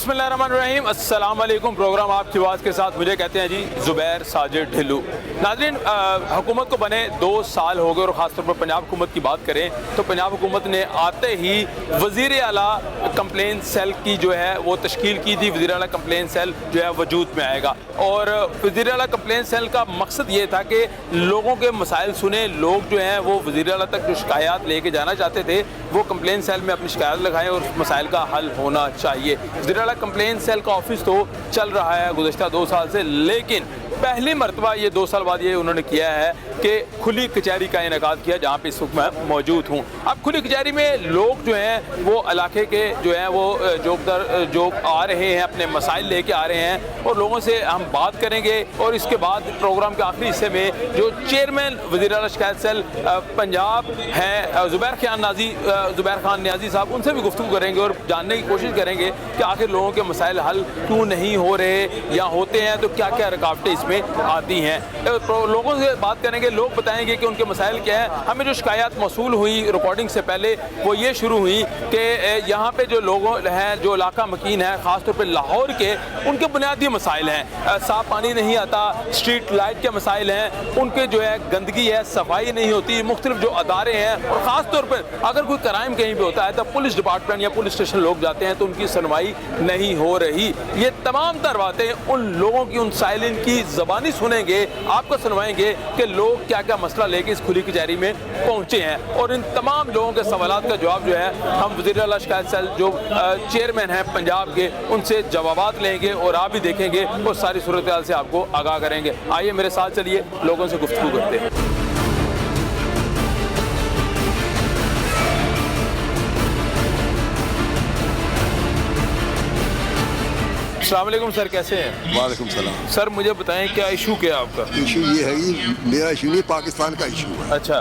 बिस्मिल्लाहिर्रहमानिर्रहीम। अस्सलाम वालेकुम। प्रोग्राम आपकी आवाज़ के साथ मुझे कहते हैं जी ज़ुबैर साजिद ढिल्लू। नाज़रीन, हुकूमत को बने 2 साल हो गए और ख़ासतौर पर पंजाब हुकूमत की बात करें तो पंजाब हुकूमत ने आते ही वज़ीर आला कंप्लेन सेल की जो है वो तश्कील की थी। वज़ीर आला कंप्लेन सेल जो है वजूद में आएगा और वज़ीर आला कंप्लेन सेल का मकसद ये था कि लोगों के मसाइल सुने। लोग जो हैं वो वज़ीर आला तक जो शिकायत लेके जाना चाहते थे वो कंप्लेन सेल में अपनी शिकायत लगाएं और उस मसाइल का हल होना चाहिए। वज़ीर आला कंप्लेन सेल का ऑफिस तो चल रहा है गुज़श्ता 2 साल से, लेकिन पहली मरतबा ये 2 साल बाद ये उन्होंने किया है कि खुली कचहरी का इनेकाद किया जहाँ पे इस वक्त मैं मौजूद हूँ। अब खुली कचहरी में लोग जो हैं वो इलाके के जो हैं वो जो आ रहे हैं अपने मसाइल लेके आ रहे हैं और लोगों से हम बात करेंगे। और इसके बाद प्रोग्राम के आखिरी हिस्से में जो चेयरमैन वज़ीर आला शिकायत सेल पंजाब हैं ज़ुबैर खान नियाज़ी साहब, उनसे भी गुफ्तगू करेंगे और जानने की कोशिश करेंगे कि आखिर लोगों के मसाइल हल क्यों नहीं हो रहे या होते हैं तो क्या क्या रुकावटें इसमें आती हैं। लोगों से बात करेंगे, लोग बताएंगे कि उनके मसाइल क्या है। हमें जो शिकायत मौसूल हुई रिकॉर्डिंग से पहले वो ये शुरू हुई कि यहाँ पे जो लोग हैं, जो इलाका मकीन है ख़ासतौर पर लाहौर के, उनके बुनियादी मसाइल हैं। साफ़ पानी नहीं आता, स्ट्रीट लाइट के मसाइल हैं, उनके जो है गंदगी है, सफाई नहीं होती, मुख्तलिफ जो अदारे हैं और ख़ास तौर पर अगर कोई क्राइम कहीं पर होता है तो पुलिस डिपार्टमेंट या पुलिस स्टेशन लोग जाते हैं तो उनकी सुनवाई नहीं हो रही। ये तमाम तर बातें उन लोगों की, उन साइलिन की ज़बानी सुनेंगे, आपको सुनवाएंगे कि लोग क्या क्या मसला लेके इस खुली कचहरी में पहुँचे हैं और इन तमाम लोगों के सवालात का जवाब जो है हम वज़ीर आला शिकायत सेल जो चेयरमैन हैं पंजाब के, उनसे जवाबात लेंगे और आप भी देखेंगे और सारी सूरत हाल से आपको आगाह करेंगे। आइए मेरे साथ चलिए, लोगों से गुफ्तगू करते हैं। अस्सलाम वालेकुम सर, कैसे हैं? वालेकुम सलाम। सर मुझे बताएं क्या इशू क्या है आपका? इशू ये है कि मेरा इशू नहीं, पाकिस्तान का इशू है। अच्छा,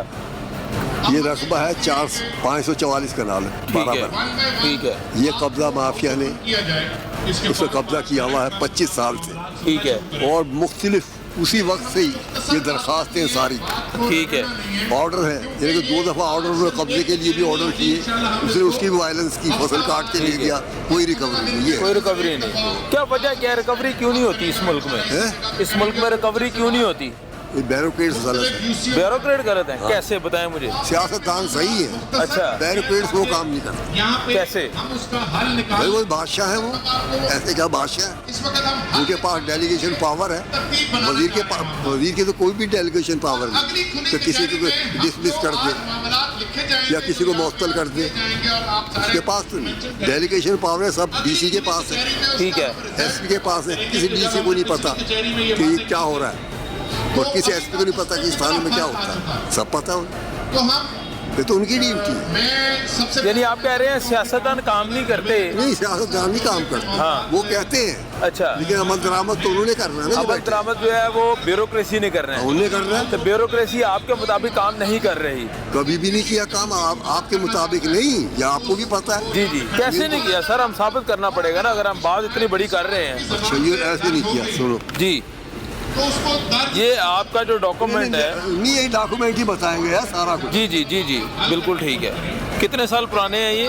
ये रकबा है 544 कनाल बराबर। ठीक है, ये कब्जा माफिया ने उससे कब्जा किया हुआ है 25 साल से। ठीक है, और मुख्तलिफ उसी वक्त से ही ये दरख्वास्तें सारी, ठीक है, ऑर्डर है। यानी कि 2 दफ़ा ऑर्डर उन्होंने कब्जे के लिए भी ऑर्डर किए, उसने उसकी वायलेंस की, फसल काट के ले गया, कोई रिकवरी नहीं है। कोई रिकवरी नहीं। क्या वजह क्या है, रिकवरी क्यों नहीं होती इस मुल्क में? इस मुल्क में रिकवरी क्यों नहीं होती? ये बैरोक्रेट्स गलत है। ब्यूरोक्रेट गलत है? कैसे बताएं मुझे। सियासतदान सही है, अच्छा, बैरोक्रेट्स वो काम नहीं करते। कैसे? भाई वो बादशाह है, वो ऐसे क्या बादशाह है, उनके पास डेलीगेशन पावर है। वजीर के तो कोई भी डेलीगेशन पावर नहीं कि किसी को डिसमिस कर दे या किसी को मुअत्तल कर दे, उसके पास तो नहीं। डेलीगेशन पावर है सब डीसी के पास है, ठीक है, एसपी के पास है। किसी डीसी को नहीं पता कि ये क्या हो रहा है और किसी एसपी को नहीं पता कि इस थाने में क्या होता है, सब पता है। ये तो उनकी ड्यूटी है। यानी आप कह रहे हैं सियासतदान काम नहीं करते? नहीं, सियासतदान नहीं काम करते। हाँ, वो कहते हैं, अच्छा, लेकिन अमल दरामद तो उन्होंने करना है ना। अमल दरामद जो है वो ब्यूरोक्रेसी नहीं कर रहे हैं, उन्हें करना है। तो ब्यूरोक्रेसी आपके मुताबिक काम नहीं कर रही? कभी भी नहीं किया काम आपके मुताबिक नहीं, या आपको भी पता है। जी जी, कैसे नहीं किया सर? हम साबित करना पड़ेगा ना, अगर हम बात इतनी बड़ी कर रहे हैं। अच्छा, ये ऐसे नहीं किया। सुनो जी, ये आपका जो डॉक्यूमेंट है, नहीं, ये डॉक्यूमेंट ही बताएंगे यार सारा कुछ। जी जी जी जी, बिल्कुल ठीक है। कितने साल पुराने हैं ये?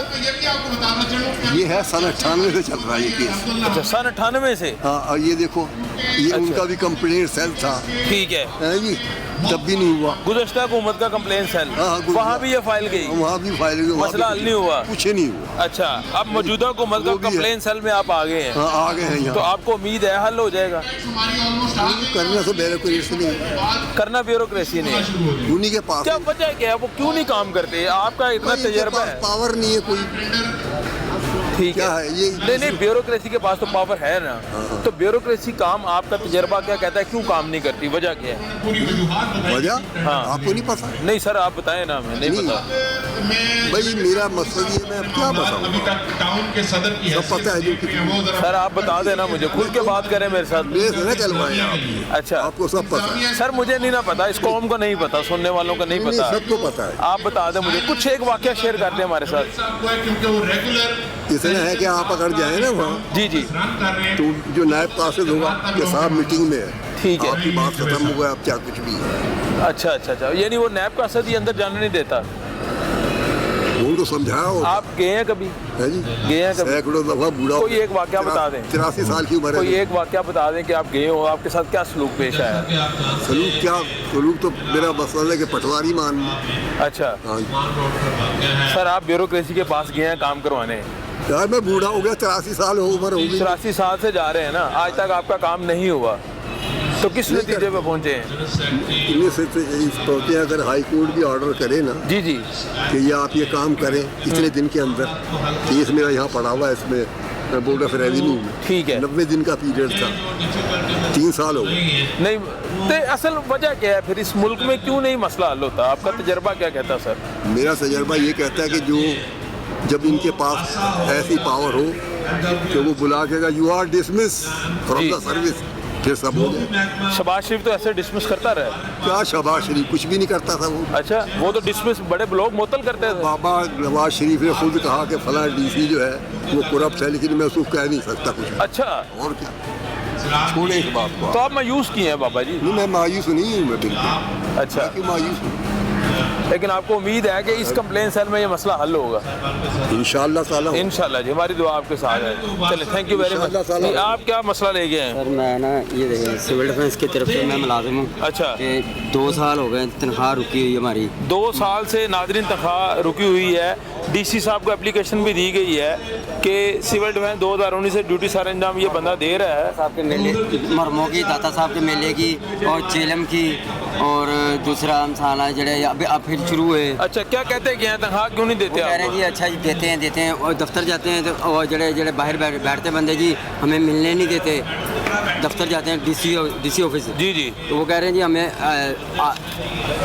ये है सन 98 से चल रहा है ये केस। अच्छा, सन 98 से? हाँ, और ये देखो, ये अच्छा, उनका भी कंप्लेंट सेल था, ठीक है जी, तब भी नहीं हुआ। गुज़श्ता हुकूमत का कंप्लेन सेल, वहाँ भी ये फाइल गई, वहाँ भी फाइल गई, मसला हल नहीं हुआ, कुछ नहीं हुआ। अच्छा, अब मौजूदा हुकूमत का कंप्लेन सेल में आप आ गए हैं। हाँ, आ गए हैं यहाँ। तो आपको उम्मीद है हल हो जाएगा? करना तो ब्यूरोक्रेसी नहीं, करना ब्यूरोक्रेसी नहीं है। उन्हीं के पास। क्या वजह क्या है, वो क्यों नहीं काम करते? आपका इतना तजर्बा है। पावर नहीं है कोई, ठीक क्या है, है ये? नहीं, ब्यूरोक्रेसी के पास तो पावर है ना। तो ब्यूरोक्रेसी काम, आपका तजर्बा क्या कहता है, क्यों काम नहीं करती? वजह क्या है? वजह हाँ, आपको नहीं पता? नहीं सर, आप बताएं ना, हमें नहीं पता। भाई मेरा मकसद ये, मैं अब क्या बताऊं, सब पता है जो। सर आप बता देना मुझे, खुल के बात करें मेरे साथ। मेरे ना चलवाएं आप। अच्छा, आपको सब पता है। सर मुझे नहीं ना पता, इस कौम को नहीं पता, सुनने वालों को नहीं पता, सबको पता है। आप बता दें मुझे कुछ, एक वाकया शेयर कर दें हमारे साथ। इतना है कि आप अगर जाए ना वहाँ, जी जी, तो जो नायब कासिद होगा के साथ मीटिंग में है, ठीक है, आपकी बात खत्म हो गया, आप क्या कुछ भी है। अच्छा अच्छा अच्छा, यानी वो नायब कासिद ही अंदर जाने नहीं देता? उनको समझाया होता आप गए हैं कभी? है जी, गए हैं कभी? सैकड़ों दफा बूढ़ा कोई एक वाकया बता दें। 83 साल की उम्र कोई है। एक वाकया बता दें कि आप गए हो, आपके साथ क्या सलूक पेश आया? सलूक तो मेरा मसला है कि पटवारी मान। अच्छा हाँ जी। सर, आप ब्यूरोक्रेसी के पास गए हैं काम करवाने, यार मैं बूढ़ा हो गया, 83 साल उम्र हो गई। 83 साल से जा रहे हैं ना, आज तक आपका काम नहीं हुआ, तो किस नतीजे पे पहुंचे हैं? इन्हें से पहुँचे, अगर हाई कोर्ट भी ऑर्डर करे ना जी जी, कि ये आप ये काम करें इतने दिन के अंदर, केस मेरा यहाँ पड़ा हुआ है, इसमें मैं बोर्ड ऑफ रेवेन्यू में, ठीक है, 90 दिन का पीरियड था, 3 साल हो गए। नहीं तो असल वजह क्या है फिर, इस मुल्क में क्यों नहीं मसला हल होता? आपका तजर्बा क्या कहता सर? मेरा तजर्बा ये कहता है कि जब इनके पास ऐसी पावर हो कि वो बुला के you are dismiss from the service, फिर सब हो जाए। शहबाज शरीफ तो ऐसे डिसमिस करता रहा। क्या शहबाज शरीफ कुछ भी नहीं करता था वो। अच्छा, वो तो डिसमिस बड़े लोग मुअत्तल करते थे। बाबा नवाज शरीफ ने खुद कहा कि फला डीसी जो है वो करप्ट है, लेकिन मैं उसको कह नहीं सकता कुछ। अच्छा, और क्या, छोड़े इस बात को। तो आप मायूस किए हैं बाबा जी? नहीं, मैं मायूस नहीं हूँ, मैं बिल्कुल। अच्छा, क्यों मायूस हूँ? लेकिन आपको उम्मीद है कि इस कंप्लेन सेल में ये मसला हल होगा? इंशाअल्लाह ताला। इंशाल्लाह जी, हमारी दुआ आपके साथ है। चलिए, थैंक यू वेरी मच। इंशाअल्लाह। आप क्या मसला ले गए हैं? सर मैं ना ये सिविल डिफेंस की तरफ से मैं मुलाजिम हूँ। अच्छा, कि 2 साल हो गए तनख्वाह रुकी हुई हमारी। 2 साल से नादरीन तनख्वाह रुकी हुई है। डीसी साहब को एप्लीकेशन भी दी गई है कि सिविल डिफेंस 2019 से ड्यूटी सर अंजाम ये बंदा दे रहा है। साहब के मेले, मरमों की, दाता साहब के मेले की और चेलम की, और दूसरा मसाला जड़े अब फिर शुरू हुए। अच्छा, क्या कहते हैं कि यहाँ तनख्वाह क्यों नहीं वो देते कह रहे हैं आप? जी अच्छा जी देते हैं, और दफ्तर जाते हैं तो और जड़े बाहर बैठते बंदे जी हमें मिलने नहीं देते। दफ्तर जाते हैं डीसी ऑफिस, जी जी, तो वो कह रहे हैं जी हमें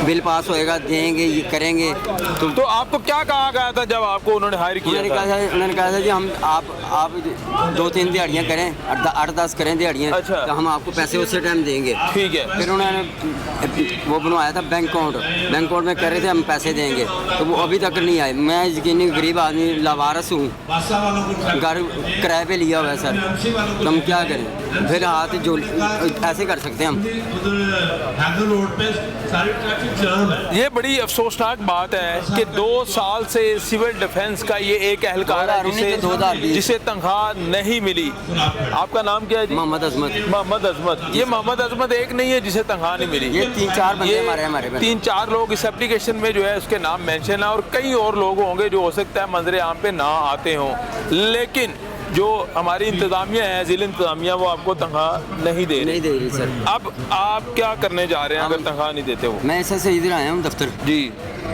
बिल पास होएगा, देंगे, ये करेंगे। तो आपको क्या कहा गया था जब आपको उन्होंने हायर किया था? उन्होंने कहा था जी हम आप 2-3 दिहाड़ियाँ करें, 8-10 करें दिहाड़ियाँ, अच्छा, तो हम आपको पैसे उसी टाइम देंगे। ठीक है। फिर उन्होंने वो बनवाया था बैंक अकाउंट में कर रहे थे हम पैसे देंगे, तो वो अभी तक नहीं आए। मैं यकीनी गरीब आदमी लावारस हूँ, घर किराए पे लिया हुआ है सर, तो हम क्या करें? फिर हाथ जो ऐसे कर सकते हैं हम। ये बड़ी अफसोसनाक बात है कि 2 साल से सिविल डिफेंस का ये एक एहलकार है 2019 जिसे तनख्वाह नहीं मिली। आपका नाम क्या है जी? मोहम्मद अजमत। मोहम्मद अजमत। ये मोहम्मद अजमत एक नहीं है जिसे तनख्वाह नहीं मिली, ये 3-4 बंदे हमारे 3-4 लोग इस एप्लीकेशन में जो है उसके नाम मेंशन है, और कई और लोग होंगे जो हो सकता है मंजरे आम पे ना आते हों, लेकिन जो हमारी इंतजामिया है, जिला इंतजामिया, वो आपको तनख्वाह नहीं दे रही सर। अब आप क्या करने जा रहे हैं अगर तनख्वाह नहीं देते हो? मैं ऐसे इधर आया हूँ दफ्तर जी,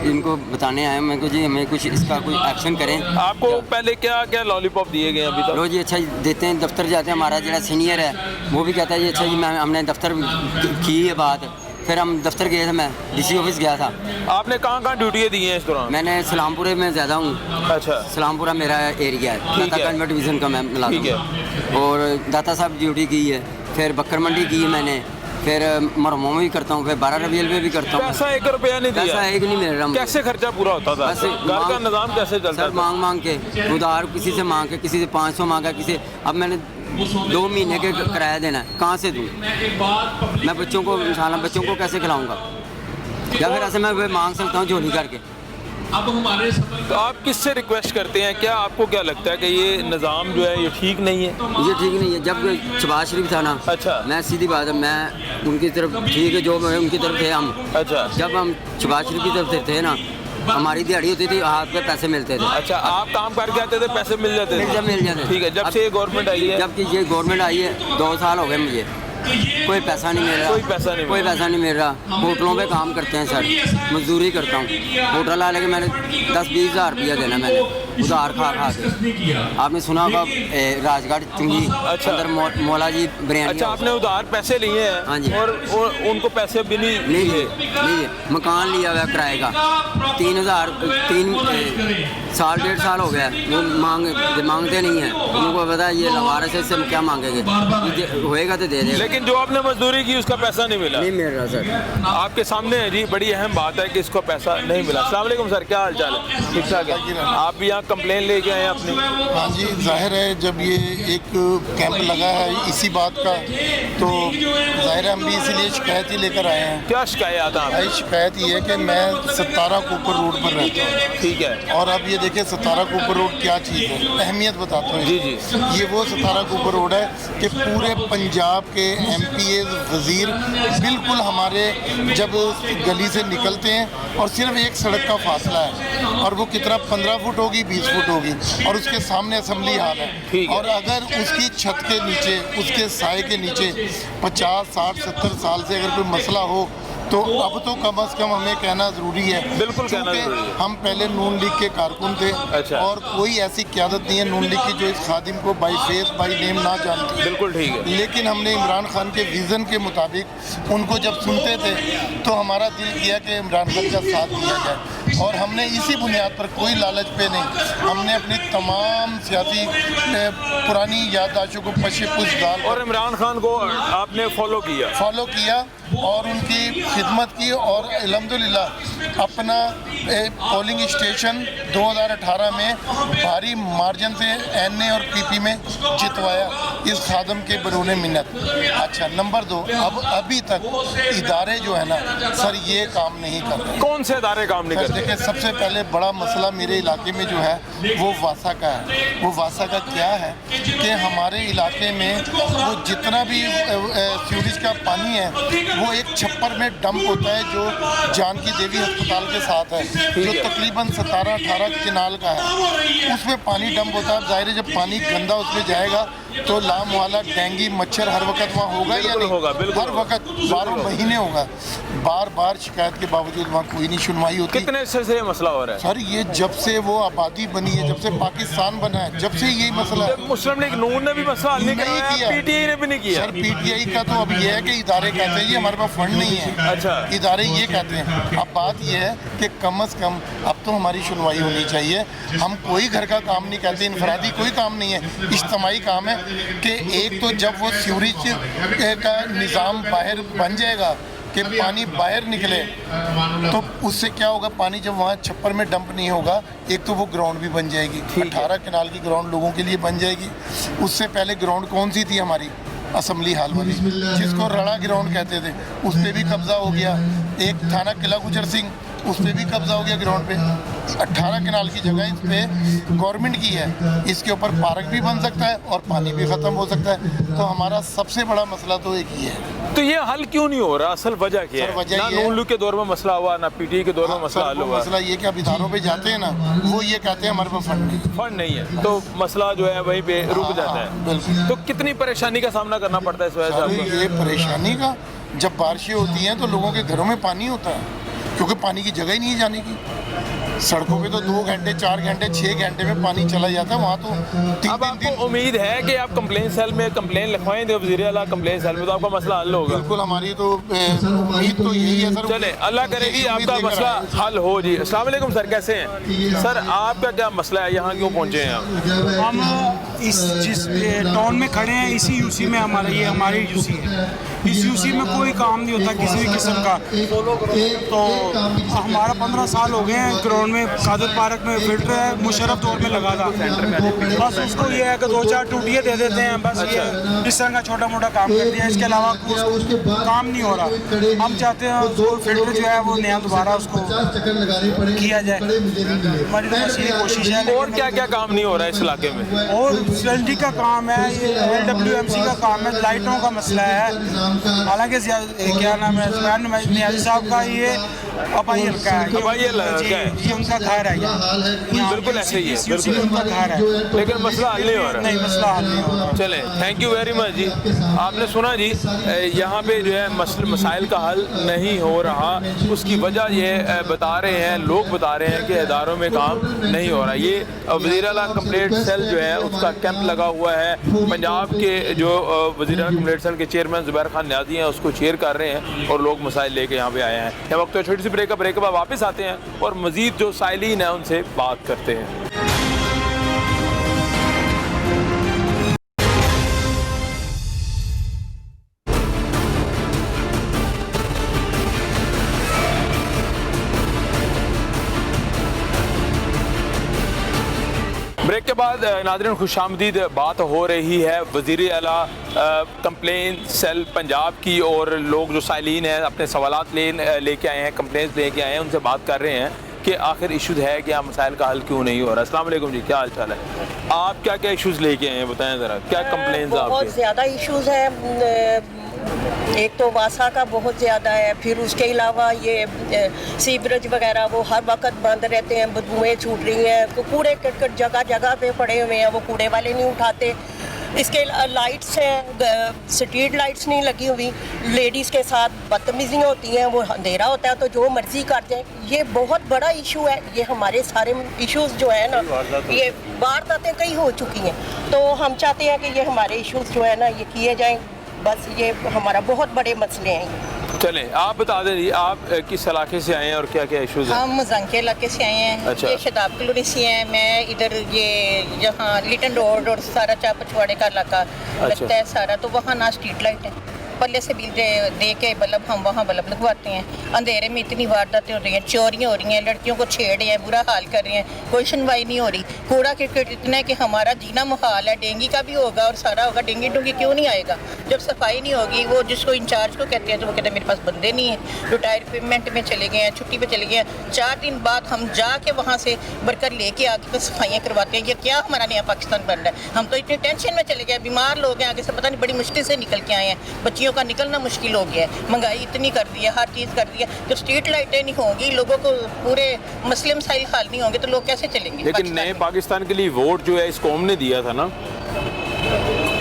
इनको बताने आया हूँ मैं को जी हमें कुछ इसका कोई एक्शन करें। आपको पहले क्या क्या लॉलीपॉप दिए गए अभी तक? लो जी अच्छा देते हैं, दफ्तर जाते हैं, हमारा जरा सीनियर है वो भी कहता है जी अच्छा जी हमने दफ्तर की है बात। फिर हम दफ्तर गए थे, मैं डीसी ऑफिस गया था। आपने कहाँ ड्यूटी दी हैं इस दौरान? मैंने सलामपुरे में ज़्यादा हूँ। अच्छा, सलामपुरा मेरा एरिया है, ठीक है, दाता डिवीज़न का मैं ठीक है। और दाता साहब ड्यूटी की है, फिर बकर मंडी की है मैंने, फिर मरमो में भी करता हूँ, फिर 12 रबील में भी करता हूँ। पैसा 1 रुपया नहीं दिया? पैसा एक नहीं मिल रहा। कैसे खर्चा पूरा होता था? घर का निजाम कैसे चलता था? मांग के उधार, किसी से मांग के, किसी से 500 मांगा, किसी। अब मैंने 2 महीने के किराया देना है, कहाँ से दूँ? मैं बच्चों को कैसे खिलाऊंगा? या फिर ऐसे मैं मांग सकता हूँ झोली करके? अब हमारे तो आप किससे रिक्वेस्ट करते हैं? क्या आपको क्या लगता है कि ये निज़ाम जो है ये ठीक नहीं है? ये ठीक नहीं है। जब शहबाज शरीफ था ना, अच्छा, मैं सीधी बात है, मैं उनकी तरफ ठीक है, जो उनकी तरफ थे हम। अच्छा, जब हम शहबाज शरीफ की तरफ थे ना, हमारी दिहाड़ी होती थी, हाथ पे पैसे मिलते थे। अच्छा, आप काम करके आते थे, पैसे मिल जाते थे? मिल जाते। ठीक है। जब से ये गवर्नमेंट आई है? जब कि ये गवर्नमेंट आई है 2 साल हो गए मुझे, कोई पैसा नहीं मिल रहा। कोई पैसा नहीं मिल रहा। होटलों पे काम करते हैं सर, मजदूरी करता हूँ। होटल वाले के मैंने 10-20 हज़ार रुपया देना, मैंने उधार खा के। आपने सुना होगा राजगढ़ चुंगी, अच्छा, अंदर मौला जी बिरयानी। अच्छा, आपने उधार पैसे लिए हैं? हाँ जी। और उनको पैसे भी नहीं दिए। मकान लिया हुआ किराए का 3 साल 1.5 साल हो गया, वो मांगते नहीं है। उनको पता है ये लवारस है, इससे हम क्या मांगेंगे, होएगा तो दे देगा। लेकिन जो आपने मजदूरी की उसका पैसा नहीं मिला? नहीं मिल रहा सर। आपके सामने है जी, बड़ी अहम बात है कि इसको पैसा नहीं मिला। अस्सलाम वालेकुम सर, क्या हाल चाल है? ठीक ठाक है? आप भी यहाँ कंप्लेन लेके आए हैं अपनी? हाँ जी, जाहिर है जब ये एक कैंप लगा है इसी बात का, तो जाहिर है हम भी इसीलिए शिकायत ही लेकर आए हैं। क्या शिकायत है? भाई शिकायत ये है कि मैं सतारा कुपर रोड पर रहता हूँ, ठीक है, और अब ये देखिए सतारा कुपर रोड क्या चीज़ है, अहमियत बताता हूँ। जी जी। ये वो सतारा कुपर रोड है कि पूरे पंजाब के MPs वज़ीर बिल्कुल हमारे जब गली से निकलते हैं और सिर्फ एक सड़क का फासला है, और वो कितना 15 फुट होगी 20 फुट होगी, और उसके सामने असेंबली हाल ठीक है। है। और अगर उसकी छत के नीचे, उसके साए के नीचे 50, 60, 70 साल से अगर कोई मसला हो, तो अब तो कम से कम हमें कहना ज़रूरी है। बिल्कुल कहना क्योंकि ज़रूरी है। हम पहले नून लीग के कारकुन थे, अच्छा। और कोई ऐसी क़यादत नहीं है नून लीग की जो इस खादिम को बाई फेस बाई नेम ना जानती। बिल्कुल ठीक है। लेकिन हमने इमरान खान के विज़न के मुताबिक उनको जब सुनते थे तो हमारा दिल किया कि इमरान खान का साथ दिया जाए, और हमने इसी बुनियाद पर, कोई लालच पे नहीं, हमने अपनी तमाम सियासी पुरानी याददाश्तों को पशे पुश डाल और इमरान खान को आपने फॉलो किया और उनकी खिदमत की, और अल्हम्दुलिल्लाह अपना पोलिंग स्टेशन 2018 में भारी मार्जिन से NA और PP में जितवाया इस खादम के बरूने मिन्नत। अच्छा, नंबर 2, अब अभी तक इदारे जो है ना सर ये काम नहीं कर रहे। कौन से इदारे काम नहीं करते? देखिए, सबसे पहले बड़ा मसला मेरे इलाके में जो है वो वासा का है। वो वासा का क्या है कि हमारे इलाके में वो जितना भी सीवरेज का पानी है वो एक छप्पर में डंप होता है जो जानकी देवी अस्पताल के साथ है, जो तकरीबन 17-18 किनाल का है। उसमें पानी डंप होता है। जाहिर है जब पानी गंदा उसमें जाएगा तो लाम वाला डेंगू मच्छर हर वक्त वहाँ होगा या नहीं होगा, बिल्कुल हर वक्त 12 महीने होगा। बार बार शिकायत के बावजूद वहाँ कोई नहीं सुनवाई होती। कितने अरसे से ये मसला हो रहा है? सर ये जब से वो आबादी बनी है, जब से पाकिस्तान बना है, जब से यही मसला है। मुस्लिम लीग नून ने भी मसला हल नहीं नहीं किया। PTI ने भी नहीं किया। सर PTI का तो अब ये है कि इदारे कहते हैं जी हमारे पास फंड नहीं है। अच्छा। इदारे ये कहते हैं। अब बात ये है कि कम से कम अब तो हमारी सुनवाई होनी चाहिए। हम कोई घर का काम नहीं कहते, इनफरादी कोई काम नहीं है, इज्तिमाई काम है कि एक तो जब वो सीवरेज का निज़ाम बाहर बन जाएगा कि पानी बाहर निकले, तो उससे क्या होगा, पानी जब वहाँ छप्पर में डंप नहीं होगा, एक तो वो ग्राउंड भी बन जाएगी, 18 किनाल की ग्राउंड लोगों के लिए बन जाएगी। उससे पहले ग्राउंड कौन सी थी हमारी, असेंबली हाल वाली, जिसको रड़ा ग्राउंड कहते थे, उस पर भी कब्जा हो गया। एक थाना किला गुजर सिंह, उस पर भी कब्जा हो गया ग्राउंड पे। 18 किनाल की जगह इस पे गवर्नमेंट की है, इसके ऊपर पार्क भी बन सकता है और पानी भी ख़त्म हो सकता है। तो हमारा सबसे बड़ा मसला तो एक ही है। तो ये हल क्यों नहीं हो रहा? असल वजह क्या सर, है? वजह ना ये है- नून लीग के दौर में मसला हुआ, ना PTI के दौर में मसला हल हुआ। मसला ये कि अब इदारों पे जाते हैं ना, वो ये कहते हैं हमारे पास फंड नहीं। फंड नहीं है, तो मसला जो है वहीं पे रुक जाता है। बिल्कुल। तो कितनी परेशानी का सामना करना पड़ता है इस वजह से अरे आपको? ये परेशानी का, जब बारिशें होती हैं तो लोगों के घरों में पानी होता है, क्योंकि पानी की जगह ही नहीं है जाने की। सड़कों पे तो 2 घंटे 4 घंटे 6 घंटे में पानी चला जाता है, वहाँ तो 3 अब आपको उम्मीद है कि आप कंप्लेन सेल में कंप्लेन लिखवाएंगे वज़ीर आला कंप्लेन सेल में, तो आपका मसला हल होगा? बिल्कुल, हमारी तो उम्मीद तो यही है सर। चले, अल्लाह करेगी यही उम्मीद आपका लेकर मसला आए हैं। हल हो जी। अस्सलाम वालेकुम सर, कैसे हैं सर? आपका क्या मसला है, यहाँ क्यों पहुँचे हैं आप? हम इस जिस टाउन में खड़े हैं इसी यूसी में हमारी यूसी है। इस यूसी में कोई काम नहीं होता किसी भी किस्म का। तो हमारा 15 साल हो गए हैं ग्राउंड में, कादर पार्क में फिल्टर है, मुशर्रफ दौर में लगा था, बस उसको ये है कि 2-4 टूटियाँ दे देते हैं, बस ये इस तरह का छोटा मोटा काम कर दिया, इसके अलावा कुछ काम नहीं हो रहा। हम चाहते हैं उसको फिल्टर जो है वो नया दोबारा उसको किया जाए, हमारी तो बस ये कोशिश है। और क्या क्या काम नहीं हो रहा है इस इलाके में? और सीएनजी का काम है, ये LWMC का काम है, लाइटों का मसला है। हालांकि क्या नाम है नियाजी साहब का ये अपाइल का है, ये उनका घर है, बिल्कुल ऐसे ही है, बिल्कुल उनका घर है, लेकिन मसला हल नहीं हो रहा। नहीं मसला हल नहीं हो रहा। चले, थैंक यू वेरी मच जी। आपने सुना जी, यहाँ पे जो है मसाइल का हल नहीं हो रहा, उसकी वजह ये बता रहे हैं, लोग बता रहे हैं कि इदारों में काम नहीं हो रहा। ये वज़ीर आला कंप्लेंट सेल जो है उसका कैंप लगा हुआ है, पंजाब के जो वज़ीर आला कंप्लेंट सेल के चेयरमैन ज़ुबैर खान न्याज़ी हैं उसको चेयर कर रहे हैं, और लोग मसाइल लेके यहाँ पे आए हैं। यह वक्त तो छोटी सी ब्रेक के बाद वापस आते हैं और मज़ीद जो साइलिन है उनसे बात करते हैं। ब्रेक के बाद नाज़रीन खुशामदीद बात हो रही है वज़ीर आला कंप्लेन सेल पंजाब की, और लोग जो साइलिन हैं अपने सवालात लेके आए हैं, कंप्लेंट्स लेके आए हैं, उनसे बात कर रहे हैं कि आखिर इशूज़ है क्या, मसाइल का हल क्यों नहीं हो रहा। अस्सलाम वालेकुम जी, क्या हाल चाल है? आप क्या क्या इशूज़ लेके आए हैं, बताएं ज़रा, क्या कंप्लेंट्स आपके? बहुत ज़्यादा इश्यूज़ हैं। एक तो वासा का बहुत ज़्यादा है, फिर उसके अलावा ये सीवरेज वगैरह वो हर वक्त बंद रहते हैं, बदबूएँ छूट रही हैं, तो कूड़े कटकट जगह जगह पे पड़े हुए हैं, वो कूड़े वाले नहीं उठाते। इसके लाइट्स हैं, स्ट्रीट लाइट्स नहीं लगी हुई, लेडीज़ के साथ बदतमीजियाँ होती हैं, वो अंधेरा होता है तो जो मर्ज़ी कर जाए। ये बहुत बड़ा इशू है। ये हमारे सारे इश्यूज़ जो है ना, ये वारदातें कई हो चुकी हैं, तो हम चाहते हैं कि ये हमारे इश्यूज़ जो है ना ये किए जाएँ। बस ये हमारा बहुत बड़े मसले हैं। चलें आप बता दें जी, आप किस इलाके से आए हैं और क्या क्या इशूज़ हैं? हम मजान के इलाके से आए हैं। अच्छा। ये शदाब कॉलोनी से हैं। मैं इधर ये यहाँ लिटन रोड और सारा चाप पछवाड़े का इलाका लगता है सारा, तो वहाँ ना स्ट्रीट लाइट है, पल्ले से बिल दे के बल्ब हम वहाँ बल्ब लगवाते हैं। अंधेरे में इतनी वारदातें हो रही हैं, चोरियाँ हो रही हैं, लड़कियों को छेड़ रहे हैं, बुरा हाल कर रहे हैं, कोई सुनवाई नहीं हो रही। कूड़ा क्रिकेट इतना है कि हमारा जीना मुहाल है। डेंगू का भी होगा और सारा होगा, डेंगू डूंगी क्यों नहीं आएगा जब सफाई नहीं होगी। वो जिसको इंचार्ज को कहते हैं तो वो कहते हैं मेरे पास बंदे नहीं हैं, रिटायरमेंट में चले गए हैं, छुट्टी पे चले गए हैं। 4 दिन बाद हम जाके वहाँ से वर्कर लेके आके तो सफाइयाँ करवाते हैं। ये क्या हमारा नया पाकिस्तान बन रहा है? हम तो इतने टेंशन में चले गए, बीमार लोग हैं, आगे से पता नहीं बड़ी मुश्किल से निकल के आए हैं, बच्चियों का निकलना मुश्किल हो गया है, महंगाई इतनी कर दी है, हर चीज़ कर दी है। जब स्ट्रीट लाइटें नहीं होंगी, लोगों को पूरे मसले मसाइल हल नहीं होंगे तो लोग कैसे चलेंगे? लेकिन नए पाकिस्तान के लिए वोट जो है इस कौम ने दिया था ना,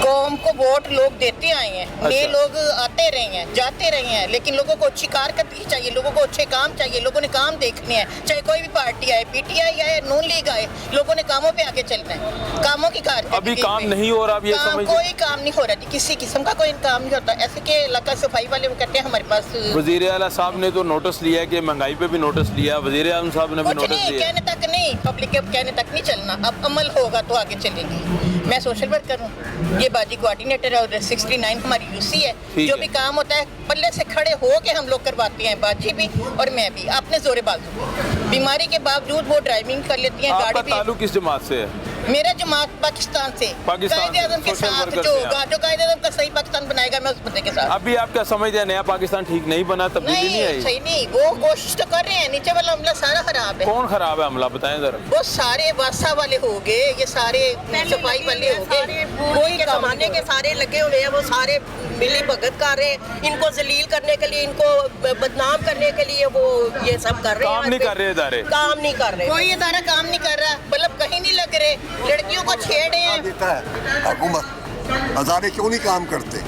कौम को वोट लोग देते आए हैं। नए लोग आते रहे हैं, जाते रहे हैं, लेकिन लोगों को अच्छी कारकर्दगी चाहिए, लोगों को अच्छे काम चाहिए, लोगों ने काम देखने हैं। चाहे कोई भी पार्टी आए, पीटीआई आए, नून लीग आए, लोगों ने कामों पे आगे चलना है, कामों की कारकर्दगी। अभी काम नहीं हो रहा, अब ये समझ कोई काम नहीं हो रहा जी, किसी किस्म का कोई काम नहीं होता। ऐसे के इलाका सफाई वाले वो कहते हैं हमारे पास। वज़ीर आला साहब ने तो नोटिस लिया है कि महंगाई पे भी नोटिस लिया, वज़ीर आज़म साहब ने भी कुछ नोटिस नहीं, लिया। कहने तक नहीं, पब्लिक के कहने तक नहीं चलना, अब अमल होगा तो आगे चलेंगे। मैं सोशल वर्कर हूँ, ये बाजी कोऑर्डिनेटर है, और 69 हमारी यूसी है। जो भी काम होता है पल्ले से खड़े हो के हम लोग करवाते हैं, बाजी भी और मैं भी अपने जोरे बाजू। बीमारी के बावजूद वो ड्राइविंग कर लेती हैं, गाड़ी भी। ताल्लुक किस जमात से है? मेरा जमात पाकिस्तान से, कायदे-ए-आज़म के साथ जो होगा, जो कायदे-ए-आज़म का सही पाकिस्तान बनाएगा, मैं उस बंदे के साथ। अभी आप क्या समझते हैं, नया पाकिस्तान ठीक नहीं बना, तब्दीली नहीं आई? सही नहीं, वो कोशिश तो कर रहे हैं, नीचे वाला अमला सारा खराब है। कौन खराब है अमला, बताएं जरा। वो सारे वासा वाले हो गए, ये सारे सफाई वाले हो गए, कोई कमाने के सारे लगे हुए हैं, वो सारे मिली भगत कर रहे हैं, इनको जलील करने के लिए, इनको बदनाम करने के लिए वो ये सब कर रहे हैं। काम नहीं कर रहे इदारे, काम नहीं कर रहे, कोई इदारा काम नहीं कर रहा, बल्ब कहीं नहीं लग रहे, लड़कियों को छेड़ रहे हैं। देता है हुकूमत, अदारे क्यों नहीं काम करते?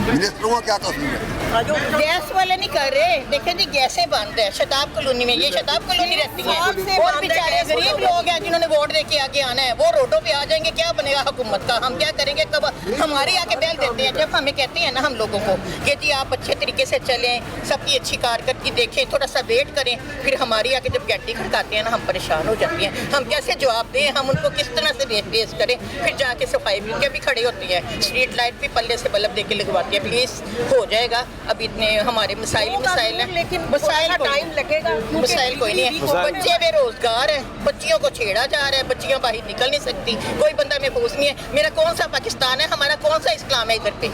मिनिस्टरों का क्या कसूर है? गैस वाले नहीं कर रहे, देखें जी गैसें बंद है शताब कॉलोनी में, ये शताब कॉलोनी रहती है, और बेचारे गरीब लोग हैं जिन्होंने वोट दे के आगे आना है, वो रोडों पे आ जाएंगे, क्या बनेगा हुकूमत का? हम क्या करेंगे? कब हमारे आके बैल देते हैं, जब हमें कहते हैं ना हम लोगों को कि जी आप अच्छे तरीके से चलें, सबकी अच्छी कारकर्दगी देखें, थोड़ा सा वेट करें, फिर हमारी आके जब गड्डी खड़काते हैं ना हम परेशान हो जाते हैं, हम कैसे जवाब दें, हम उनको किस तरह से पेश करें? फिर जाके सफाई के भी खड़े होती है, स्ट्रीट लाइट भी पल्ले से बल्ब दे के लगवाती है। प्लीज़ हो जाएगा, अब इतने हमारे मसाइल हैं, लेकिन मसाइल टाइम लगेगा, मसाइल कोई नहीं है। बच्चे बेरोजगार हैं, बच्चियों को छेड़ा जा रहा है, बच्चियां बाहर निकल नहीं सकती, कोई बंदा महफूज नहीं है। मेरा कौन सा पाकिस्तान है, हमारा कौन सा इस्लाम है इधर पे?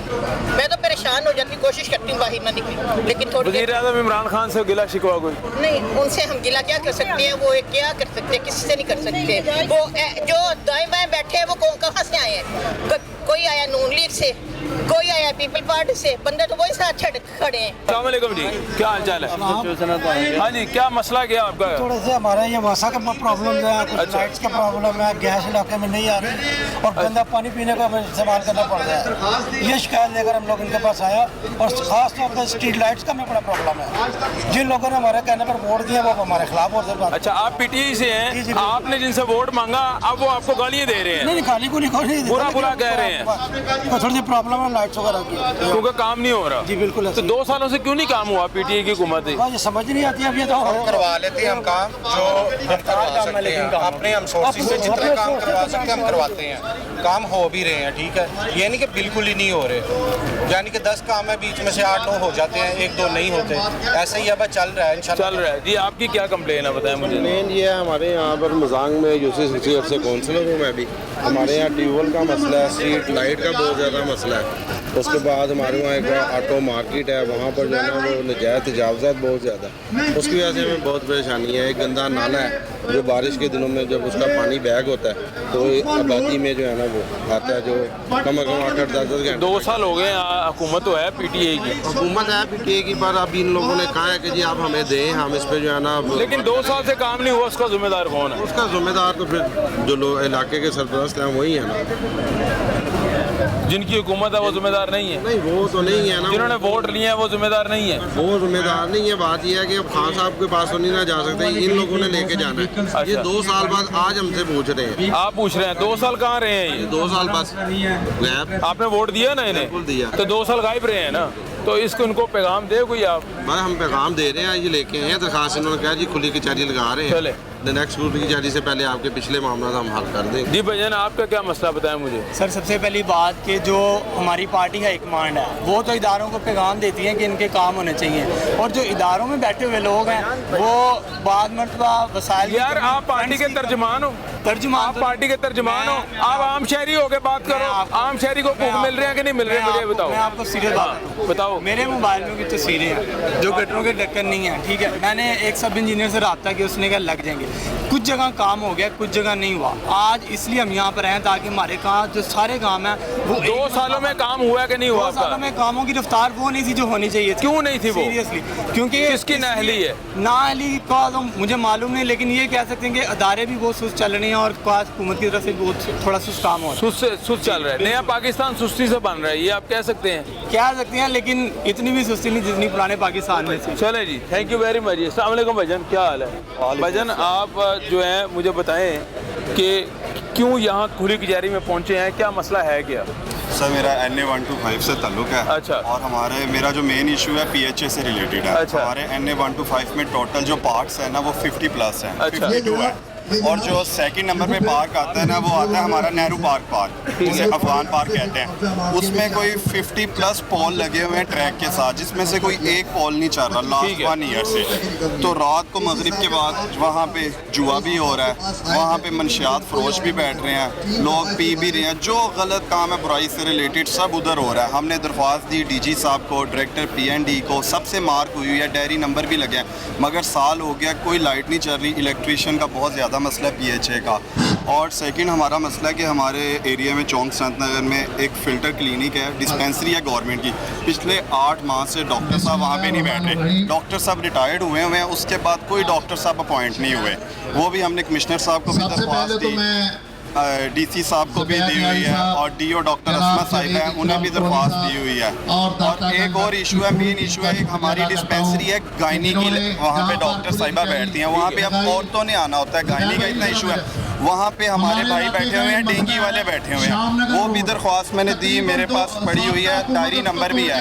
मैं तो परेशान हो जाती, कोशिश करती हूँ बाहर ना निकली, लेकिन थोड़ी वज़ीर आज़म इमरान खान से गिला शिकवा कोई नहीं, उनसे हम गिला क्या कर सकते हैं? वो क्या कर सकते हैं? किसी से नहीं कर सकते। वो जो दाएं बाएं बैठे हैं वो कहाँ से आए हैं? कोई आया नून लीग से, कोई आया पीपल पार्टी से, बंदे तो वही साथ खड़े हैं। अस्सलाम वालेकुम जी, क्या हाल चाल है? हाँ जी, क्या मसला क्या आपका? थोड़े से हमारे ये वासा का प्रॉब्लम है, कुछ लाइट्स का प्रॉब्लम है, गैस इलाके में नहीं आ रही और गंदा पानी पीने का इस्तेमाल करना पड़ रहा है। ये शिकायत लेकर हम लोग इनके पास आया, और खास तौर पर स्ट्रीट लाइट्स का हमें बड़ा प्रॉब्लम है। जिन लोगों ने हमारे कहने पर वोट दिया वो हमारे खिलाफ वोट दे। अच्छा, आप पीटीआई से हैं, आपने जिनसे वोट मांगा अब वो आपको गालियाँ दे रहे हैं? नहीं, गाली को नहीं, बुरा कह रहे हैं। थोड़ी सी प्रॉब्लम उन्होंने लाइट्स वगैरह की, क्योंकि काम नहीं हो रहा। जी बिल्कुल तो 2 सालों से क्यों नहीं काम हुआ पीटीआई की हुकूमत है? ये समझ नहीं आती अब ये तो करवा लेते हैं हम काम जो हम करवा सकते हैं, अपने हम सोर्सेज से जितने काम करवा सकते हैं हम करवाते हैं, काम हो भी रहे हैं, ठीक है। ये नहीं कि बिल्कुल ही नहीं हो रहे, यानी कि 10 काम है बीच में से 8-9 हो जाते हैं, 1-2 नहीं होते, ऐसे ही अब चल रहा है इंशाल्लाह। चल रहा है जी। आपकी क्या कंप्लेन है बताएं मुझे? मेन ये है, हमारे यहाँ पर मजांग में यूसी से काउंसलर हूँ मैं भी, हमारे यहाँ ट्यूबवेल का मसला है, स्ट्रीट लाइट का बहुत ज़्यादा मसला है। उसके बाद हमारे वहाँ एक ऑटो मार्केट है, वहाँ पर जो है ना वो नजायज़ तजावज़ात बहुत ज़्यादा, उसकी वजह से हमें बहुत परेशानी है। एक गंदा नाला है जो बारिश के दिनों में जब उसका पानी बैग होता है तो आबादी में जो है ना वो आता है, जो कम से कम 8-10 घंटे। 2 साल हो गए, हुकूमत तो है पीटीआई की, हुकूमत है पीटीआई की, पर अब इन लोगों ने कहा है कि जी आप हमें दें, हम इस पर जो है ना। लेकिन 2 साल से काम नहीं हुआ, उसका जिम्मेदार कौन है? उसका जिम्मेदार तो फिर जो लोग इलाके के सरपरस्त हैं वही है ना, जिनकी हुकूमत है वो जिम्मेदार नहीं है। नहीं वो तो नहीं है ना, जिन्होंने वोट लिए हैं वो जिम्मेदार नहीं है। वो जिम्मेदार नहीं है। बात यह है कि अब खान साहब के पास तो नहीं ना जा सकते, इन लोगों ने लेके जाना है। ये 2 साल बाद आज हमसे पूछ रहे हैं। आप पूछ रहे हैं 2 साल कहाँ रहे हैं ये? 2 साल बस गैप। आपने वोट दिया ना इन्हें? बिल्कुल दिया। तो 2 साल गायब रहे हैं ना, तो इसको इनको पैगाम दे कोई आप? भाई हम पैगाम दे रहे हैं, ये लेके आए हैं दरखास्त, इन्होंने कहा जी खुली कचहरी लगा रहे हैं, चले नेक्स्ट खुली कचहरी से पहले आपके पिछले मामला हम हल कर देंगे। जी भजन, आपका क्या मसला बताएं मुझे? सर सबसे पहली बात कि जो हमारी पार्टी हाई कमांड है वो तो इदारों को पैगाम देती है कि इनके काम होने चाहिए, और जो इदारों में बैठे हुए लोग हैं वो बाद मरतबा वसाइल। यार आप पार्टी के तर्जमान हो, आप पार्टी के तर्जमान हो, आप आम शहरी हो के बात करो। आम शहरी को हकूक मिल रहे हैं कि नहीं मिल रहे हैं, मुझे बताओ। मैं आपको सीरियस बात बताओ। मेरे मोबाइल में भी तस्वीरें हैं जो गटरों के ढक्कन नहीं है, ठीक है। मैंने एक सब इंजीनियर से रब्ता किया, उसने कहा लग जाएंगे। कुछ जगह काम हो गया, कुछ जगह नहीं हुआ। आज इसलिए हम यहाँ पर हैं ताकि हमारे काम जो सारे काम हैं वो 2 सालों में काम हुआ कि नहीं हुआ? 2 सालों में कामों की रफ्तार वो नहीं थी जो होनी चाहिए थी। क्यों नहीं थी वो? सीरियसली क्योंकि किसकी नाअहली है? नाअहली का तो मुझे मालूम नहीं, लेकिन ये कह सकते हैं कि अदारे भी बहुत सुस्त चल रहे हैं और हुकूमत की तरफ से बहुत थोड़ा सुस्त काम हो रहा है। सुस्त चल रहा है। नया पाकिस्तान सुस्ती से बन रहा है, ये आप कह सकते हैं? कह सकते हैं, लेकिन इतनी भी सुस्ती नहीं जितनी पुराने पाकिस्तान में थी। चले जी, थैंक यू वेरी मच। अस्सलाम वालेकुम भजन, क्या हाल है? भजन आप जो है मुझे बताएं कि क्यों यहाँ खुली कचहरी में पहुँचे हैं, क्या मसला है क्या? सर मेरा NA 125 से ताल्लुक है। अच्छा। और मेरा जो मेन इशू है PHA से रिलेटेड है। अच्छा। हमारे NA 125 में टोटल जो पार्क्स है ना वो 50 प्लस है। अच्छा। 52 है। और जो सेकंड नंबर पे पार्क आता है ना वो आता है हमारा नेहरू पार्क, जिसे अफगान पार्क कहते हैं। उसमें कोई 50 प्लस पोल लगे हुए हैं ट्रैक के साथ, जिसमें से कोई एक पोल नहीं चल रहा लास्ट 1 ईयर से। तो रात को मगरिब के बाद वहाँ पे जुआ भी हो रहा है, वहाँ पे मंशियात फरोश भी बैठ रहे हैं, लोग पी भी रहे हैं, जो गलत काम है बुराई से रिलेटेड सब उधर हो रहा है। हमने दरख्वास्त दी DG साहब को, डायरेक्टर PND को, सबसे मार्क हुई है, डायरी नंबर भी लगे हैं, मगर साल हो गया कोई लाइट नहीं चल रही। इलेक्ट्रीशियन का बहुत ज़्यादा मसला है PHA का। और सेकंड हमारा मसला है कि हमारे एरिया में चौंक संत नगर में एक फ़िल्टर क्लिनिक है, डिस्पेंसरी है गवर्नमेंट की। पिछले 8 माह से डॉक्टर साहब वहाँ पे नहीं बैठ रहे। डॉक्टर साहब रिटायर्ड हुए हैं, उसके बाद कोई डॉक्टर साहब अपॉइंट नहीं हुए। वो भी हमने कमिश्नर साहब को भी दरख्वास्त दी, DC साहब को भी दी हुई है, और DO डॉक्टर अस्मा साहिब हैं उन्हें भी दरख्वास्त दी हुई है। और एक और इशू है, मेन इशू है, एक हमारी डिस्पेंसरी है गायनी की, वहाँ पे डॉक्टर साहिबा बैठती हैं, वहाँ पे अब औरतों ने आना होता है। गायनी का इतना इशू है, वहाँ पे हमारे भाई बैठे हुए हैं, डेंगू वाले बैठे हुए हैं, वो भी दरख्वास्त मैंने दी, मेरे पास पड़ी हुई है, डायरी नंबर भी है।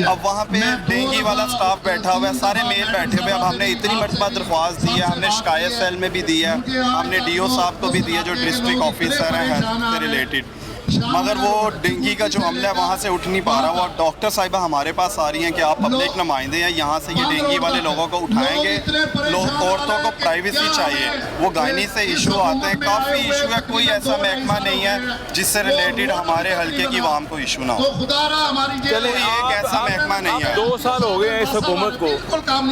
अब वहाँ पे डेंगू वाला स्टाफ बैठा हुआ है, सारे मेल बैठे हुए हैं। अब हमने इतनी मरतबा दरख्वास्त दी है, हमने शिकायत सेल में भी दी है, हमने DO साहब को भी दी है जो डिस्ट्रिक्ट ऑफिसर है हेल्थ से रिलेटेड, मगर वो डेंगू का जो हमला है वहाँ से उठ नहीं पा रहा। वो डॉक्टर साहिबा हमारे पास आ रही हैं कि आप पब्लिक नुमाइंदे हैं, यहाँ से ये डेंगू वाले लोगों को उठाएंगे। लोग औरतों को प्राइवेसी चाहिए, वो गायनी से इशू आते हैं, काफ़ी इशू है, कोई ऐसा महकमा नहीं है जिससे रिलेटेड हमारे हल्के की आवाम को इशू ना हो। चले एक ऐसा महकमा नहीं है। 2 साल हो गए इस हुकूमत को,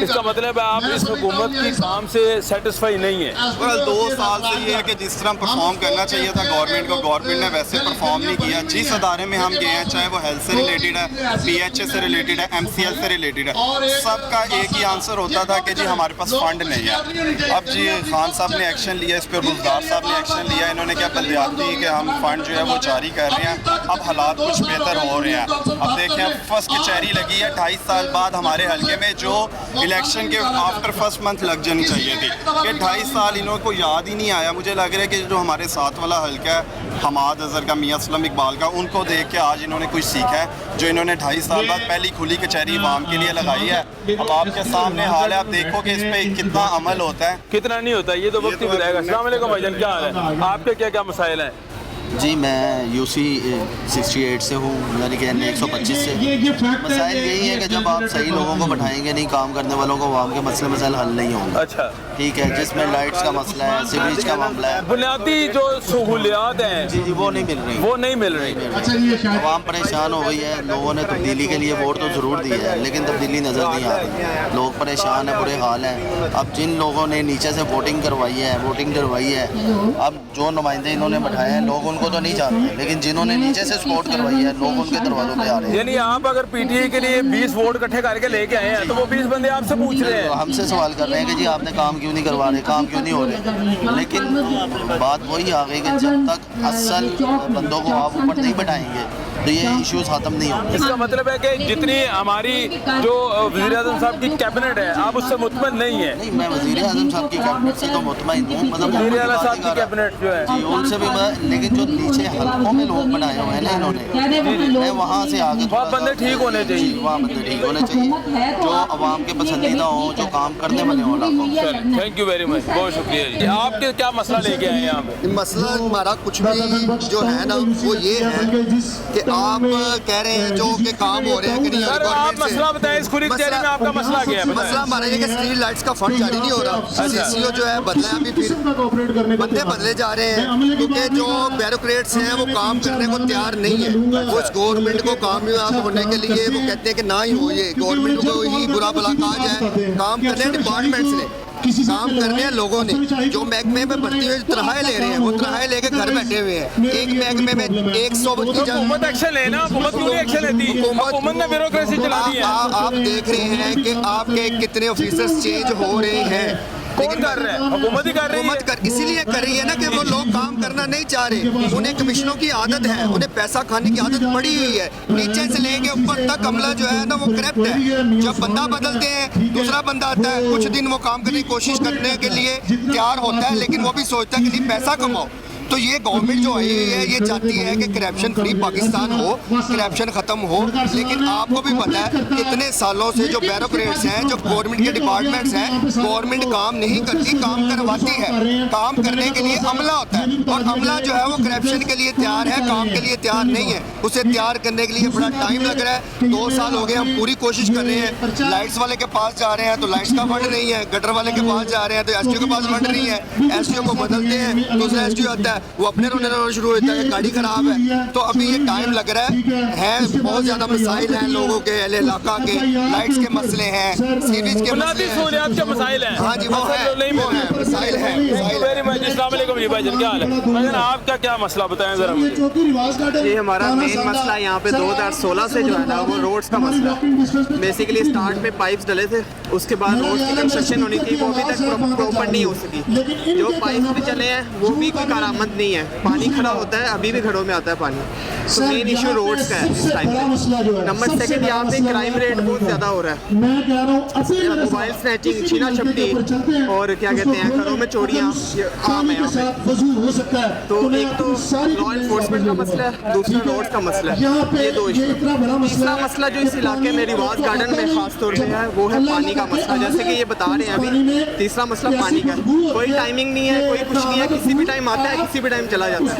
इसका मतलब है आप इस हुकूमत की काम से सेटिस्फाई नहीं है? 2 साल से ये है कि जिस तरह परफॉर्म करना चाहिए था गवर्नमेंट को, गवर्नमेंट ने वैसे परफॉर्म नहीं किया। जिस अदारे में हम गए हैं, चाहे वो हेल्थ से रिलेटेड है, PHA से रिलेटेड है, MCL से रिलेटेड है, सबका एक ही आंसर होता था कि जी हमारे पास फंड नहीं है। अब जी खान साहब ने एक्शन लिया, इस पर गुलजार साहब ने एक्शन लिया, इन्होंने क्या बल्दियाती कि हम फंड जो है वो जारी कर रहे हैं। अब हालात कुछ बेहतर हो रहे हैं। अब देखें फर्स्ट कचहरी लगी है 2.5 साल बाद हमारे हल्के में, जो इलेक्शन के आफ्टर फर्स्ट मंथ लग जानी चाहिए थी, कि 2.5 साल इन्हों को याद ही नहीं आया। मुझे लग रहा है कि जो हमारे साथ वाला हल्का है हमाद अजहर का, मियाँ असलम इकबाल का, उनको देख के आज इन्होंने कुछ सीखा है, जो इन्होंने 2.5 साल बाद पहली खुली कचहरी आवाम के लिए लगाई है। अब आपके सामने हाल है, आप देखो कि इस पर कितना अमल होता है, कितना नहीं होता, ये तो वक्त ही बताएगा। अस्सलाम वालेकुम भाईजान, क्या हाल है? आपके क्या क्या मसाइल हैं? जी मैं यूसी 68 से हूँ, यानी कि N125 से। मसाइल यही है कि जब आप सही लोगों को बैठाएंगे नहीं, काम करने वालों को, आवाम के मसले मसाइल हल नहीं होंगे। अच्छा, ठीक है, जिसमें लाइट्स का मसला है, सीवरेज का मामला है, बुनियादी जो सहूलियात हैं जी वो नहीं मिल रही, वो नहीं मिल रही। आवाम परेशान हो गई है। लोगों ने तब्दीली के लिए वोट तो ज़रूर दी है, लेकिन तब्दीली नज़र नहीं आ रही। लोग परेशान हैं, बुरे हाल हैं। अब जिन लोगों ने नीचे से वोटिंग करवाई है, वोटिंग डरवाई है, अब जो नुमाइंदे इन्होंने बैठाए हैं, लोग उनको तो नहीं जानते, लेकिन जिन्होंने नीचे से सपोर्ट करवाई है, लोग उनके दरवाजों पे आ रहे हैं। यानी आप अगर पीटीआई के लिए 20 वोट इकट्ठे करके लेके आए हैं, तो वो 20 बंदे आपसे पूछ रहे हैं, हमसे सवाल कर रहे हैं कि जी आपने काम क्यों नहीं करवा रहे, काम क्यों नहीं हो रहे। लेकिन बात वही आ गई कि जब तक असल बंदों को आप ऊपर नहीं बैठाएंगे तो ये इश्यूज खत्म नहीं होंगे। इसका मतलब है कि जितनी हमारी जो वज़ीर-ए-आज़म साहब की कैबिनेट है, आप उससे मुतमईन नहीं है? नहीं, मैं वज़ीर-ए-आज़म साहब की कैबिनेट से तो मुतमईन हूँ, मतलब वज़ीर-ए-आला साहब की कैबिनेट जो है जी उनसे भी मैं, लेकिन जो नीचे हल्कों में लोग बनाए हुए हैं ना इन्होंने, मैं वहाँ से आगे वहाँ बंदे ठीक होने चाहिए, वहाँ बंदे ठीक होने चाहिए, जो आवाम के पसंदीदा हों, जो काम करने वाले हों लाखों। थैंक यू वेरी मच, बहुत शुक्रिया जी। आपके क्या मसला लेके आए हैं यहाँ पे? मसला हमारा कुछ भी जो है ना वो ये है कि आप कह रहे हैं जो कि काम हो रहे हैं कि नहीं सर, आप मसला बताएं, इस खुली कचहरी में आपका मसला क्या है? मसला हमारा ये कि स्ट्रीट लाइट्स का फंड जारी नहीं हो रहा। सीसीओ जो है बदला है, अभी फिर बंदे बदले जा रहे हैं, क्योंकि जो ब्यूरोक्रेट्स हैं वो काम करने को तैयार नहीं है। वो इस गवर्नमेंट को कामयाब होने के लिए वो कहते हैं कि ना ही हो, ये गवर्नमेंट को ही बुरा भला कहा जाए। काम करने हैं डिपार्टमेंट्स ने, काम करने हैं लोगों ने, जो महकमे में भर्ती हुए तनख्वाहें ले रहे हैं, वो तनख्वाहें लेके घर बैठे हुए हैं। एक महकमे में 100 हुकूमत एक्शन लेना, हुकूमत क्यों नहीं एक्शन लेती? हुकूमत ने ब्यूरोक्रेसी चला दी है। आप देख रहे हैं कि आपके कितने ऑफिसर्स चेंज हो रहे हैं। कौन कर रहा है? हुकूमत ही कर रही है। इसीलिए कर रही है ना कि वो लोग काम करना नहीं चाह रहे। उन्हें कमीशनों की आदत है, उन्हें पैसा खाने की आदत पड़ी हुई है। नीचे से लेके ऊपर तक अमला जो है ना वो करप्ट है। जब बंदा बदलते हैं, दूसरा बंदा आता है, कुछ दिन वो काम करने की कोशिश करने के लिए तैयार होता है, लेकिन वो भी सोचता है कि नहीं पैसा कमाओ। तो ये गवर्नमेंट जो आई है ये चाहती है कि करप्शन फ्री पाकिस्तान हो, करप्शन खत्म हो। लेकिन आपको भी पता है कितने सालों से जो ब्यूरोक्रेट्स हैं, जो गवर्नमेंट के डिपार्टमेंट्स हैं, गवर्नमेंट काम नहीं करती, काम करवाती है। काम करने के लिए अमला होता है, और अमला जो है वो करप्शन के लिए तैयार है, काम के लिए तैयार नहीं है। उसे तैयार करने के लिए बड़ा टाइम लग रहा है। 2 साल हो गए, हम पूरी कोशिश कर रहे हैं। लाइट्स वाले के पास जा रहे हैं तो लाइट्स का फंड नहीं है, गटर वाले के पास जा रहे हैं तो एसटीओ के पास फंड नहीं है। एसटीओ को बदलते हैं, दूसरा एसटीओ आता है, वो अपने रोने शुरू होता है कि गाड़ी खराब है। तो अभी ये टाइम लग रहा है बहुत ज्यादा मसाइल हैं लोगों के, अहले इलाका के, लाइट्स के मसले हैं, सीरीज के मसले हैं, मसाइल हैं। हाँ जी, वो है मसाइल है। अस्सलाम वालेकुम जी भाईजान, क्या हाल है? आपका क्या मसला बताएं जरा मुझे। ये हमारा मेन मसला यहाँ पे 2016 से जो है ना वो रोड्स का मसला। बेसिकली स्टार्ट में पाइप्स डले थे, उसके बाद रोड्स की कंस्ट्रक्शन होनी थी, वो अभी तक प्रॉपर नहीं हो सकी। जो पाइप्स भी चले हैं वो भी कोई कारामद नहीं है, पानी खड़ा होता है, अभी भी घरों में आता है पानी। तो मेन इशू रोड्स का है इस टाइम पे। नंबर 2 यहाँ पे क्राइम रेट बहुत ज़्यादा हो रहा है। मोबाइल स्नैचिंग, छीना झपटी और क्या कहते हैं घरों में चोरियाँ आम है यहाँ पे। तो एक तो लॉ इन्फोर्समेंट का मसला है, दूसरा रोड्स का मसला है, ये 2 इशू। तीसरा मसला जो इस इलाके में रिवाज गार्डन में खास तौर पर है वो है पानी का मसला। जैसे कि ये बता रहे हैं अभी, तीसरा मसला पानी का, कोई टाइमिंग नहीं है, कोई कुछ नहीं है, किसी भी टाइम आता है, किसी भी टाइम चला जाता है।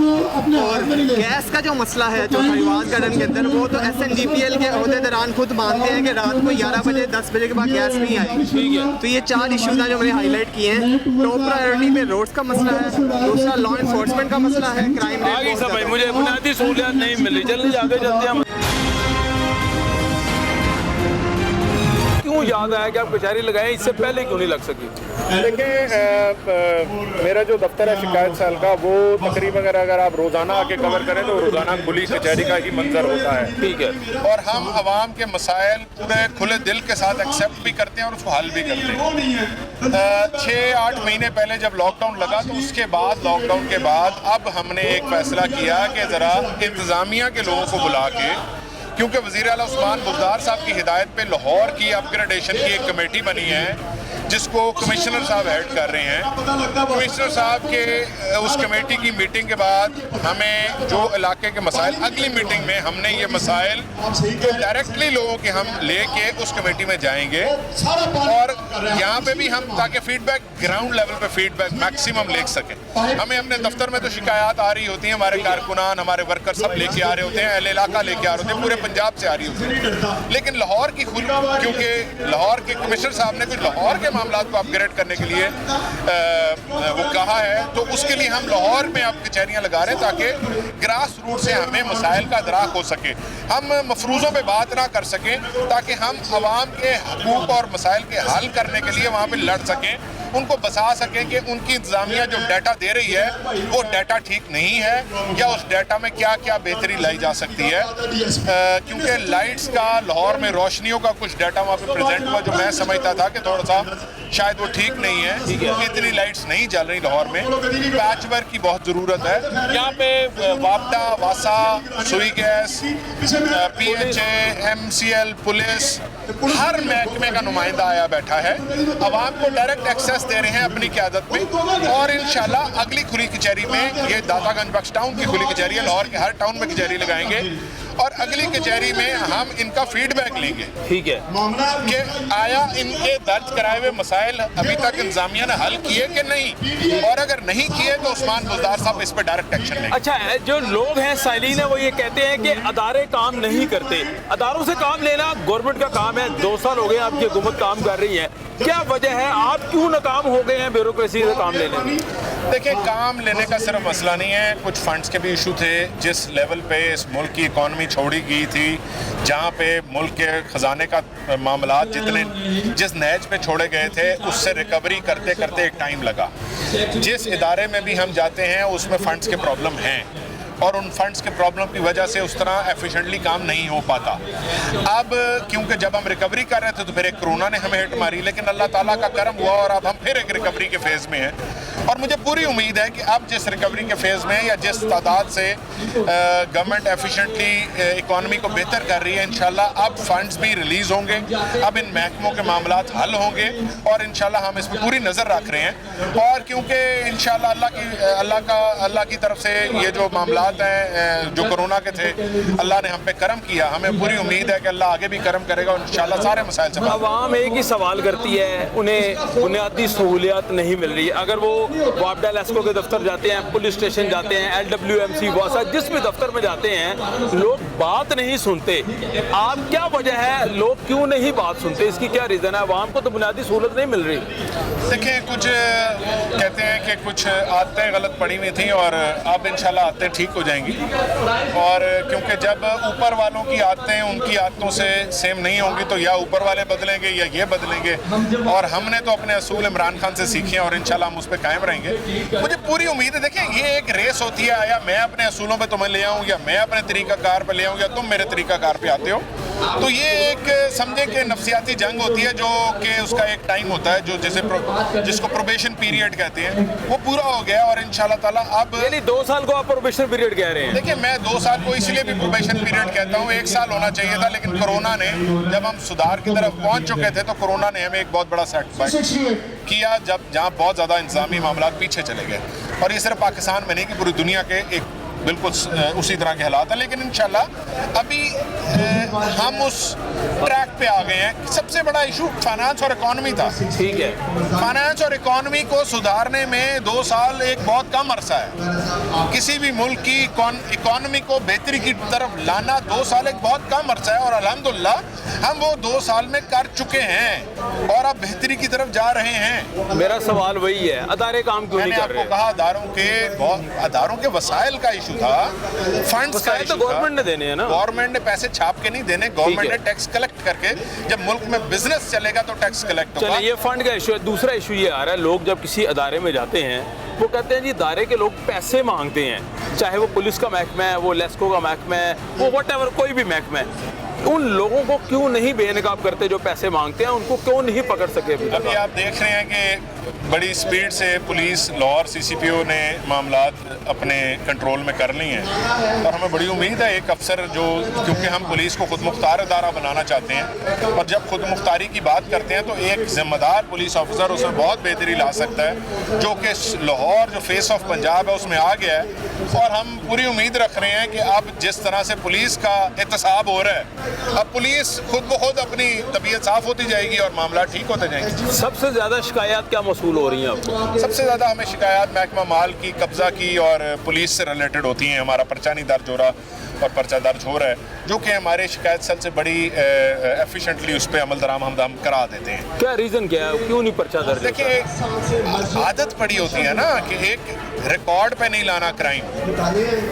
और गैस का जो मसला है जो रिवाज गार्डन के अंदर, वो तो SNGPL के अहदेदारान खुद मानते हैं कि रात को 11 बजे 10 बजे के बाद गैस नहीं आएगी। तो ये 4 इश्यूज हैं जो मैंने हाईलाइट किए हैं। टॉप प्रायोरिटी में रोड्स का मसला है, दूसरा लॉ इन्फोर्समेंट का मसला है, क्राइम रेट समझ मुझे बुनियादी सहूलियत नहीं मिली। जल्दी आगे चलते हैं। क्यों याद आया कि आप कचहरी लगाएं, इससे पहले क्यों नहीं लग सकी? देखिए, मेरा जो दफ्तर है शिकायत सेल का, वो तकरीबन अगर आप रोज़ाना आके कवर करें तो रोज़ाना खुली कचहरी का ही मंजर होता है। ठीक है। और हम आवाम के मसाइल पूरे खुले दिल के साथ एक्सेप्ट भी करते हैं और उसको हल भी करते हैं। 6-8 महीने पहले जब लॉकडाउन लगा तो उसके बाद, लॉकडाउन के बाद अब हमने एक फ़ैसला किया कि ज़रा इंतज़ामिया के लोगों को बुला के, क्योंकि वज़ीर आला उस्मान बुज़दार साहब की हिदायत पे लाहौर की अपग्रेडेशन की एक कमेटी बनी है, جس کو کمشنر صاحب ہیڈ کر رہے ہیں. کمشنر صاحب کے اس کمیٹی کی میٹنگ کے بعد ہمیں جو علاقے کے مسائل, اگلی میٹنگ میں ہم نے یہ مسائل جو ڈائریکٹلی لوگوں کے ہم لے کے اس کمیٹی میں جائیں گے, اور یہاں پہ بھی ہم تاکہ فیڈ بیک گراؤنڈ لیول پہ فیڈ بیک میکسیمم لے سکیں. ہمیں اپنے دفتر میں تو شکایات آ رہی ہوتی ہیں, ہمارے کارکنان, ہمارے ورکر سب لے کے آ رہے ہوتے ہیں, اہل علاقہ لے کے آ رہے ہوتے ہیں, پورے پنجاب سے آ رہی ہوتی ہیں. لیکن لاہور کی کیونکہ لاہور کے کمشنر صاحب نے کچھ لاہور کے معاملات کو اپ گریڈ کرنے کے لیے وہ کہا ہے, تو اس کے لیے ہم لاہور میں اب کچہریاں لگا رہے ہیں تاکہ گراس روٹ سے ہمیں مسائل کا ادراک ہو سکے, ہم مفروضوں پہ بات نہ کر سکیں, تاکہ ہم عوام کے حقوق اور مسائل کے حل کرنے کے لیے وہاں پہ لڑ سکیں, ان کو بتا سکیں کہ ان کی انتظامیہ جو ڈیٹا دے رہی ہے وہ ڈیٹا ٹھیک نہیں ہے, یا اس ڈیٹا میں کیا کیا بہتری لائی جا سکتی ہے. کیونکہ لائٹس کا لاہور میں روشنیوں کا کچھ ڈیٹا وہاں پہ پریزنٹ ہوا جو میں سمجھتا تھا کہ تھوڑا سا شاید وہ ٹھیک نہیں ہے, اتنی لائٹس نہیں جل رہی لاہور میں, پیچ ورک کی بہت ضرورت ہے. یہاں پہ وابڈا, واسا, سوئی gas, P H A, M C L, police, ہر محکمے کا نمائندہ آیا بیٹھا ہے, عوام کو ڈائریکٹ ایکسیس دے رہے ہیں اپنی قیادت میں. اور انشاءاللہ اگلی کھلی کچہری میں, یہ داتا گنج بخش ٹاؤن کی کھلی کچہری ہے, لاہور کے ہر ٹاؤن میں کچہری لگائیں گے, اور اگلی کچہری میں ہم ان کا فیڈ بیک لیں گے. ٹھیک ہے کہ آیا ان کے درج کرائے ہوئے مسائل ابھی تک انتظامیہ نے حل کیے کہ نہیں, اور اگر نہیں کیے تو عثمان بزدار صاحب اس پہ ڈائریکٹ ایکشن لیں گے. اچھا, جو لوگ ہیں سائلین ہیں وہ یہ کہتے ہیں کہ ادارے کام نہیں کرتے. اداروں سے کام لینا گورنمنٹ کا کام ہے, 2 سال ہو گئے آپ کی حکومت کام کر رہی ہے, کیا وجہ ہے, آپ کیوں ناکام ہو گئے ہیں بیوروکریسی سے کام لینے میں؟ دیکھیں, کام لینے کا صرف مسئلہ نہیں ہے, کچھ فنڈز کے بھی ایشو تھے. جس لیول پہ اس ملک کی اکانومی چھوڑی گئی تھی, جہاں پہ ملک کے خزانے کا معاملات جس نیج پہ چھوڑے گئے تھے, اس سے ریکوری کرتے کرتے ایک ٹائم لگا. جس ادارے میں بھی ہم جاتے ہیں اس میں فنڈز کے پرابلم ہیں, اور ان فنڈز کے پرابلم کی وجہ سے اس طرح ایفیشنٹلی کام نہیں ہو پاتا. اب کیونکہ جب ہم ریکوری کر رہے تھے تو پھر ایک کرونا نے ہمیں ہٹ ماری, لیکن اللہ تعالیٰ کا کرم ہوا اور اب ہم پھر ایک ریکوری کے فیز میں ہیں. اور مجھے پوری امید ہے کہ اب جس ریکوری کے فیز میں یا جس تعداد سے گورنمنٹ ایفیشنٹلی اکانومی کو بہتر کر رہی ہے, انشاءاللہ اب فنڈز بھی ریلیز ہوں گے, اب ان محکموں کے معاملات حل ہوں گے, اور انشاءاللہ ہم اس پہ پوری نظر رکھ رہے ہیں. اور کیونکہ انشاءاللہ اللہ کی طرف سے یہ جو معاملات ہیں جو کرونا کے تھے, اللہ نے ہم پہ کرم کیا, ہمیں پوری امید ہے کہ اللہ آگے بھی کرم کرے گا, اور انشاءاللہ سارے مسائل سے. عوام ایک ہی سوال کرتی ہے, انہیں بنیادی سہولیات نہیں مل رہی. اگر وہ وابڈا لیسکو کے دفتر جاتے ہیں, پولیس اسٹیشن جاتے ہیں, LWMC, واسا, جس بھی دفتر میں جاتے ہیں, لوگ بات نہیں سنتے. آپ کیا وجہ ہے, لوگ کیوں نہیں بات سنتے, اس کی کیا ریزن ہے؟ عوام کو تو بنیادی سہولت نہیں مل رہی. دیکھیں, کچھ کہتے ہیں کہ کچھ عادتیں غلط پڑی ہوئی تھیں, اور اب انشاءاللہ عادتیں ٹھیک ہو جائیں گی. اور کیونکہ جب اوپر والوں کی عادتیں ان کی عادتوں سے سیم نہیں ہوں گی, تو یا اوپر والے بدلیں گے یا یہ بدلیں گے. اور ہم نے تو اپنے اصول عمران خان سے سیکھے ہیں, اور انشاءاللہ ہم اس پہ قائم رہیں گے. مجھے پوری امید ہے. دیکھیں, یہ ایک ریس ہوتی ہے, یا میں اپنے اصولوں پہ تمہیں لے آؤں, یا میں اپنے طریقہ کار پہ لے آؤں, یا تم میرے طریقہ کار پہ آتے ہو. تو یہ ایک سمجھے کہ نفسیاتی جنگ ہوتی ہے, جو کہ اس کا ایک ٹائم ہوتا ہے, جو جس کو پروبیشن پیریڈ کہتے ہیں, وہ پورا ہو گیا. اور انشاءاللہ تعالیٰ اب یعنی 2 سال کو آپ پروبیشن پیریڈ کہہ رہے ہیں؟ دیکھیں, میں 2 سال کو اس لیے بھی پروبیشن پیریڈ کہتا ہوں, 1 سال ہونا چاہیے تھا, لیکن کرونا نے, جب ہم سدھار کی طرف پہنچ چکے تھے, تو کرونا نے ہمیں ایک بہت بڑا سیٹ بیک کیا, جہاں بہت زیادہ انتظامی معاملات پیچھے چلے گئے. اور یہ صرف پاکستان میں نہیں کہ پوری دنیا کے ایک بالکل اسی طرح کے حالات ہیں. لیکن انشاءاللہ ابھی ہم اس ٹریک پہ آ گئے ہیں. سب سے بڑا ایشو فائنانس اور اکانومی تھا. ٹھیک ہے, فائنانس اور اکانومی کو سدھارنے میں 2 سال ایک بہت کم عرصہ ہے. کسی بھی ملک کی اکانومی کو بہتری کی طرف لانا 2 سال ایک بہت کم عرصہ ہے, اور الحمدللہ ہم وہ 2 سال میں کر چکے ہیں, اور اب بہتری کی طرف جا رہے ہیں. میرا سوال وہی ہے, ادارے کام کیوں نہیں کر رہے؟ میں نے آپ کو کہا, اداروں کے وسائل کا ایشو تھا, فنڈز کا ایشو تھا. گورنمنٹ نے دینے ہیں نا, گورنمنٹ نے پیسے چھاپ کے نہیں دینے, گورنمنٹ نے ٹیکس کلیکٹ کر کے, جب ملک میں بزنس چلے گا تو ٹیکس کلیکٹ ہوگا. یہ فنڈ کا ایشو ہے. دوسرا ایشو یہ آ رہا ہے, لوگ جب کسی ادارے میں جاتے ہیں, وہ کہتے ہیں جی ادارے کے لوگ پیسے مانگتے ہیں, چاہے وہ پولیس کا محکمہ ہے, وہ لیسکو کا محکمہ ہے, وہ واٹ ایور کوئی بھی محکمہ ہے. ان لوگوں کو کیوں نہیں بے نقاب کرتے جو پیسے مانگتے ہیں, ان کو کیوں نہیں پکڑ سکے؟ ابھی آپ دیکھ رہے ہیں کہ बड़ी स्पीड से पुलिस लाहौर CCPO ने मामलात अपने कंट्रोल में कर ली हैं और हमें बड़ी उम्मीद है एक अफसर जो, क्योंकि हम पुलिस को खुद मुख्तार अदारा बनाना चाहते हैं और जब खुद मुख्तारी की बात करते हैं तो एक ज़िम्मेदार पुलिस ऑफिसर उसमें बहुत बेहतरी ला सकता है, जो कि लाहौर जो फेस ऑफ पंजाब है उसमें आ गया है। और हम पूरी उम्मीद रख रहे हैं कि अब जिस तरह से पुलिस का एहतसाब हो रहा है, अब पुलिस खुद ब खुद अपनी तबीयत साफ़ होती जाएगी और मामला ठीक होते जाएंगे। सबसे ज़्यादा शिकायत क्या मौसूल हो रही हैं आपको? सबसे ज़्यादा हमें शिकायत महकमा माल की, कब्ज़ा की और पुलिस से रिलेटेड होती हैं। हमारा पर्चा नहीं दर्ज हो रहा और पर्चा दर्ज हो रहा है, जो कि हमारे शिकायत सेल से बड़ी एफिशिएंटली उस पर अमल दराम हम करा देते हैं। क्या रीज़न क्या है, क्यों नहीं पर्चा दर्ज? देखिए, आदत पड़ी होती है ना कि एक रिकॉर्ड पे नहीं लाना क्राइम।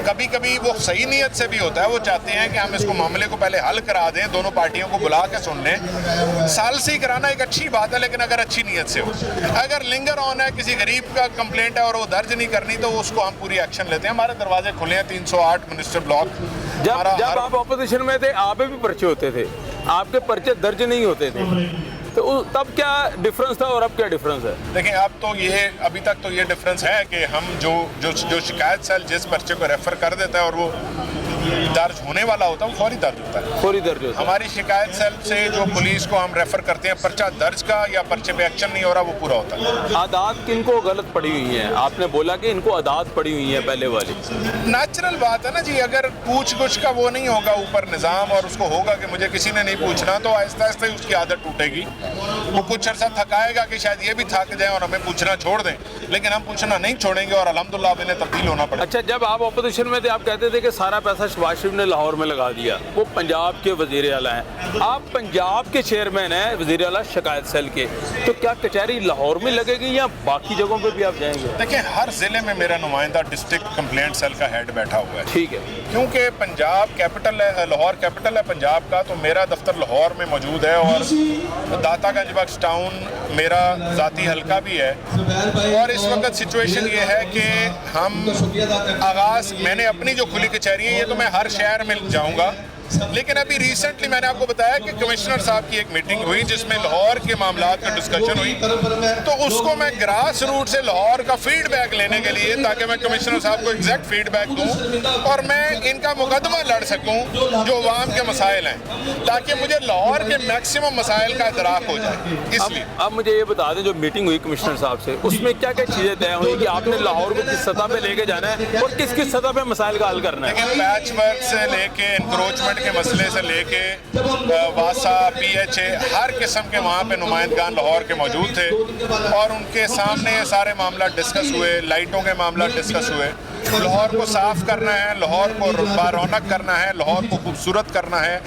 कभी कभी वो सही नीयत से भी होता है, वो चाहते हैं कि हम इसको मामले को पहले हल करा दें, दोनों पार्टियों को बुला के सुन लें। साल से ही कराना एक अच्छी बात है, लेकिन अगर अच्छी नीयत से हो। अगर लिंगर ऑन है, किसी गरीब का कंप्लेंट है और वो दर्ज नहीं करनी, तो उसको हम पूरी एक्शन लेते हैं। हमारे दरवाजे खुले हैं 308 मिनिस्टर ब्लॉक। जब आप ऑपोजिशन में थे, आप भी पर्चे होते थे, आपके पर्चे दर्ज नहीं होते थे, तो तब क्या डिफरेंस था और अब क्या डिफरेंस है? देखिए, अब तो ये अभी तक तो ये डिफरेंस है कि हम जो शिकायत सेल जिस पर्चे को रेफर कर देता है और वो दर्ज होने वाला होता है, वो फौरी दर्ज होता है। फौरी दर्ज होता है। हमारी शिकायत सेल से जो पुलिस को हम रेफर करते हैं, पर्चा दर्ज का या पर्चे पे एक्शन नहीं हो रहा, वो पूरा होता है। आदात किनको गलत पड़ी हुई हैं? आपने बोला कि इनको आदात पड़ी हुई है पहले वाली। नेचुरल बात है ना जी, अगर पूछ कुछ का वो नहीं होगा ऊपर निज़ाम और उसको होगा कि मुझे किसी ने नहीं पूछना, तो आहिस्ता आहिस्ता ही उसकी आदत टूटेगी। वो कुछ अर्सा थकाएगा कि शायद ये भी थक जाए और हमें पूछना छोड़ दें, लेकिन हम पूछना नहीं छोड़ेंगे और अल्हम्दुलिल्लाह अब इन्हें तब्दील होना पड़ेगा। अच्छा, जब आप अपोजिशन में थे, आप कहते थे कि सारा पैसा शहबाज शरीफ ने लाहौर में लगा दिया। वो पंजाब के वज़ीर आला हैं, आप पंजाब के चेयरमैन हैं वज़ीर आला शिकायत सेल के, तो क्या कचहरी लाहौर में लगेगी या बाकी जगहों पे भी आप जाएंगे? देखिए, हर ज़िले में मेरा नुमाइंदा डिस्ट्रिक्ट कंप्लेंट सेल का हेड बैठा हुआ है। ठीक है। क्योंकि पंजाब कैपिटल है, लाहौर कैपिटल है पंजाब का, तो मेरा दफ्तर लाहौर में मौजूद है और दातागंज बख्श टाउन मेरा ज़ाती हल्का भी है। और इस वक्त सिचुएशन ये है कि हम आगाज़, मैंने अपनी जो खुली कचहरी है, ये तो मैं हर शहर में जाऊंगा, लेकिन अभी रिसेंटली मैंने आपको बताया कि कमिश्नर साहब की एक मीटिंग हुई जिसमें लाहौर के मामलात का डिस्कशन हुई, तो उसको मैं ग्रास रूट से लाहौर का फीडबैक लेने के लिए, ताकि मैं कमिश्नर साहब को एग्जैक्ट फीडबैक दूं और मैं इनका मुकदमा लड़ सकूं जो अवाम के मसाइल हैं, ताकि मुझे लाहौर के मैक्सिमम मसाइल का इदराक हो जाए। इसलिए अब मुझे ये बता दें, जो मीटिंग हुई कमिश्नर साहब से, उसमें क्या क्या चीज़ें तय हुई कि आपने लाहौर को किस सतह पे लेके जाना है और किस किस सतह पे मसाइल का हल करना है? लेकिन पैच वर्क से लेके इंक्रोचमेंट के मसले से लेके वासा, PHA, हर किस्म के वहाँ पे नुमाइंदगान लाहौर के मौजूद थे और उनके सामने ये सारे मामला डिस्कस हुए। लाइटों के मामला डिस्कस हुए। लाहौर को साफ करना है, लाहौर को रौनक करना है, लाहौर को खूबसूरत करना है,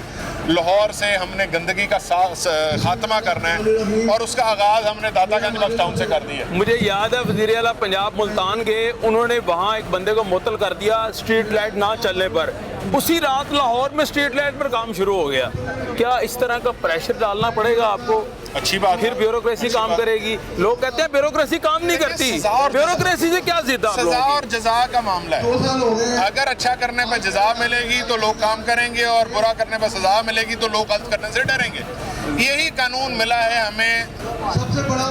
लाहौर से हमने गंदगी का खात्मा करना है और उसका आगाज़ हमने दातागंज बख्श टाउन से कर दिया। मुझे याद है वज़ीर आला पंजाब मुल्तान गए, उन्होंने वहाँ एक बंदे को मुअत्तल कर दिया स्ट्रीट लाइट ना चलने पर। उसी रात लाहौर में स्ट्रीट लाइट पर काम शुरू हो गया। क्या इस तरह का प्रेशर डालना पड़ेगा आपको? अच्छी बात, फिर ब्यूरोक्रेसी काम करेगी। लोग कहते हैं ब्यूरोक्रेसी काम नहीं करती, ब्यूरोक्रेसी से क्या जिद? सजा और जजा का मामला है। अगर अच्छा करने पर जजा मिलेगी तो लोग काम करेंगे और बुरा करने पर सजा मिलेगी तो लोग गलत करने से डरेंगे। यही कानून मिला है हमें,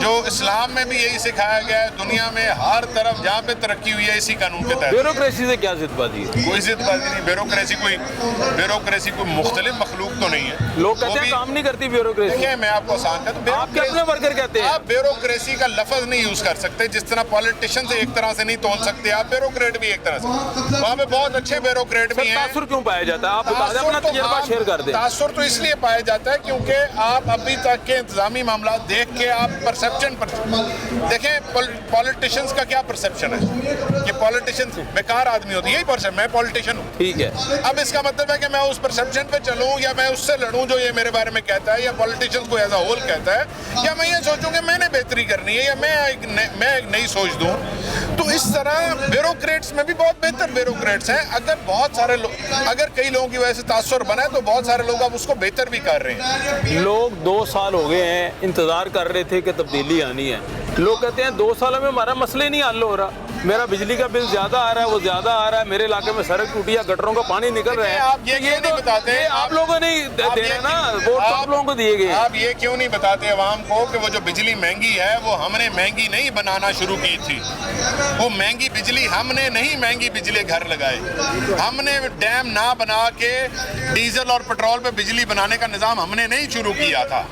जो इस्लाम में भी यही सिखाया गया है। दुनिया में हर तरफ जहाँ पे तरक्की हुई है इसी कानून के तहत। ब्यूरोक्रेसी से क्या जिदबाजी है? कोई जिदबाजी नहीं। ब्यूरोक्रेसी कोई मुख्तलिफ मखलूक तो नहीं है। लोग कहते हैं काम नहीं करती ब्यूरोक्रेसी। देखिए, मैं आपको आसान कहता हूँ, आप अपने वर्कर कहते हैं। आप ब्यूरोक्रेसी का लफ्ज नहीं यूज कर सकते। जिस तरह पॉलिटिशियन से एक तरह से नहीं तोल सकते, आप ब्यूरोक्रेट भी एक तरह से। वहाँ पे बहुत अच्छे ब्यूरोक्रेट भी हैं। तासुर क्यों पाया जाता है? आप बता दें, अपना तजुर्बा शेयर कर दें। तासुर तो इसलिए पाया जाता है क्योंकि आप अभी तक के इंतजामी मामला देख के आप परसेप्शन पर देखें। पॉलिटिशियंस का क्या परसेप्शन है कि पॉलिटिशियंस बेकार आदमी होती है, यही परसेप्शन। मैं पॉलिटिशियन हूँ, ठीक है। अब इसका मतलब है कि मैं उस परसेप्शन पे चलूँ या मैं उससे लड़ूँ जो ये मेरे बारे में कहता है या पॉलिटिशियंस को एज अ होल कहता है, या मैं ये सोचूं कि मैंने बेहतरी करनी है या मैं एक नई सोच दूं। तो इस तरह ब्यूरोक्रेट्स में भी बहुत बेहतर ब्यूरोक्रेट्स हैं। अगर बहुत सारे लोग, अगर कई लोगों की वजह से तासुर बना है तो बहुत सारे लोग अब उसको बेहतर भी कर रहे हैं। लोग 2 साल हो गए हैं, इंतजार कर रहे थे कि तब्दीली आनी है। लोग कहते हैं 2 सालों में हमारा मसले नहीं हल हो रहा। میرا بجلی کا بل زیادہ آ رہا ہے, وہ زیادہ آ رہا ہے, میرے علاقے میں سڑک ٹوٹی ہے, گٹروں کا پانی نکل رہا ہے. آپ یہ نہیں بتاتے, آپ لوگوں نے دے رہے نا, ووٹ آپ لوگوں کو دیے گئے. آپ یہ کیوں نہیں بتاتے عوام کو کہ وہ جو بجلی مہنگی ہے وہ ہم نے مہنگی نہیں بنانا شروع کی تھی. وہ مہنگی بجلی ہم نے نہیں مہنگی بجلی گھر لگائے. ہم نے ڈیم نہ بنا کے ڈیزل اور پیٹرول پہ بجلی بنانے کا نظام ہم نے نہیں شروع کیا تھا.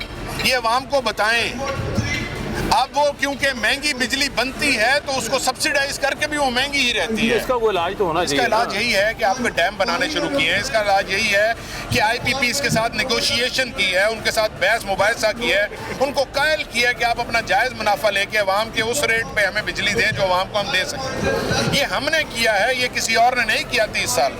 یہ عوام کو بتائیں. اب وہ کیونکہ مہنگی بجلی بنتی ہے تو اس کو سبسیڈائز کر کے بھی وہ مہنگی ہی رہتی ہے. اس کا کوئی علاج تو ہونا چاہیے. اس کا علاج یہی ہے کہ آپ نے ڈیم بنانے شروع کیے ہیں. اس کا علاج یہی ہے کہ آئی پی پیز کے ساتھ نیگوشیشن کی ہے, ان کے ساتھ بحث مباحثہ کی ہے, ان کو قائل کیا ہے کہ آپ اپنا جائز منافع لے کے عوام کے اس ریٹ پہ ہمیں بجلی دیں جو عوام کو ہم دے سکیں. یہ ہم نے کیا ہے, یہ کسی اور نے نہیں کیا 30 سال.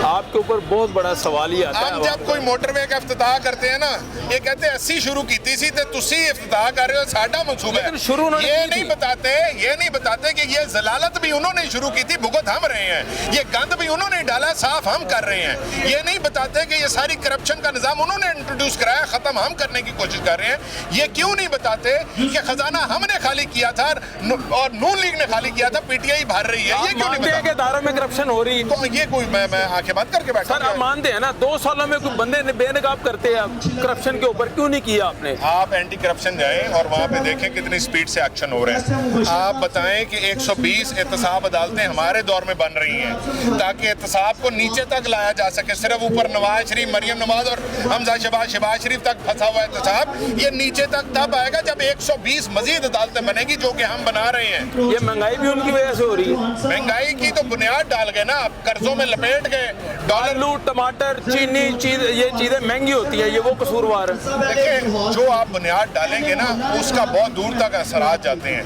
آپ کے اوپر بہت بڑا سوال یہ آتا ہے. ہم جب کوئی موٹر وے کا افتتاح کرتے ہیں نا, یہ کہتے ہیں 80 شروع کی تھی تے تسی افتتاح کر رہے ہو, ساڈا منصوبہ ہے. یہ نہیں بتاتے کہ یہ ضلالت بھی انہوں نے شروع کی تھی, بھگت ہم رہے ہیں. یہ گند بھی انہوں نے ڈالا, صاف ہم کر رہے ہیں. یہ نہیں بتاتے کہ یہ ساری کرپشن کا نظام انہوں نے انٹروڈیوس کرایا, ختم ہم کرنے کی کوشش کر رہے ہیں. یہ کیوں نہیں بتاتے کہ خزانہ ہم نے خالی کیا تھا اور نون لیگ نے خالی کیا تھا, پی ٹی آئی بھر رہی ہے. یہ کیوں نہیں بتاتے کہ اداروں میں کرپشن ہو رہی ہے؟ یہ کوئی میں آنکھیں بند کر کے بیٹھا. سر آپ مانتے ہیں نا 2 سالوں میں کوئی بندے بے نقاب کرتے ہیں کرپشن کے اوپر, کیوں نہیں کیا آپ نے؟ آپ اینٹی کرپشن جائیں اور وہاں پہ دیکھیں کتنی سپیڈ سے ایکشن ہو رہے ہیں. آپ بتائیں کہ 120 احتساب عدالتیں ہمارے دور میں بن رہی ہیں تاکہ احتساب کو نیچے تک لایا جا سکے. صرف اوپر نواز شریف, مریم نواز اور حمزہ شہباز شریف تک پھنسا ہوا احتساب, یہ نیچے تک تب آئے گا جب 120 مزید عدالتیں بنے گی, جو کہ ہم بنا رہے ہیں. یہ مہنگائی بھی ان کی وجہ سے ہو رہی ہے. مہنگائی کی تو بنیاد ڈال گئے نا, قرضوں میں لپیٹ گئے. آلو, ٹماٹر, چینی, یہ چیزیں مہنگی ہوتی ہیں, یہ وہ قصوروار ہے. دیکھیں جو آپ بنیاد ڈالیں گے نا اس کا بہت دور تک اثرات جاتے ہیں.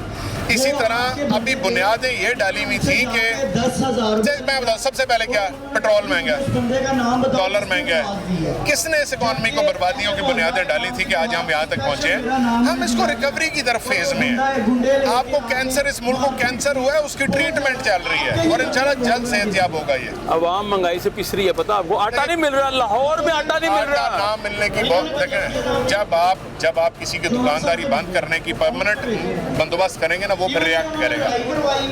اسی طرح ابھی بنیادیں یہ ڈالی ہوئی تھیں کہ میں بتاؤں سب سے پہلے کیا, پیٹرول مہنگا ہے, ڈالر مہنگا ہے. کس نے اس اکانومی کو بربادیوں کی بنیادیں ڈالی تھی کہ آج ہم یہاں تک پہنچے ہیں؟ ہم اس کو ریکوری کی طرف فیز میں ہیں. آپ کو کینسر, اس ملک کو کینسر ہوا ہے, اس کی ٹریٹمنٹ چل رہی ہے اور انشاءاللہ جلد صحت یاب ہوگا. یہ عوام مہنگائی سے پس رہی ہے, پتہ آپ کو آٹا نہیں مل رہا, لاہور میں آٹا نہیں مل رہا. نہ ملنے کی بہت دیکھیں, جب آپ کسی کی دکانداری بند کرنے کی پرماننٹ بندوبست کریں گے نا, وہ پھر ریاکٹ کرے گا.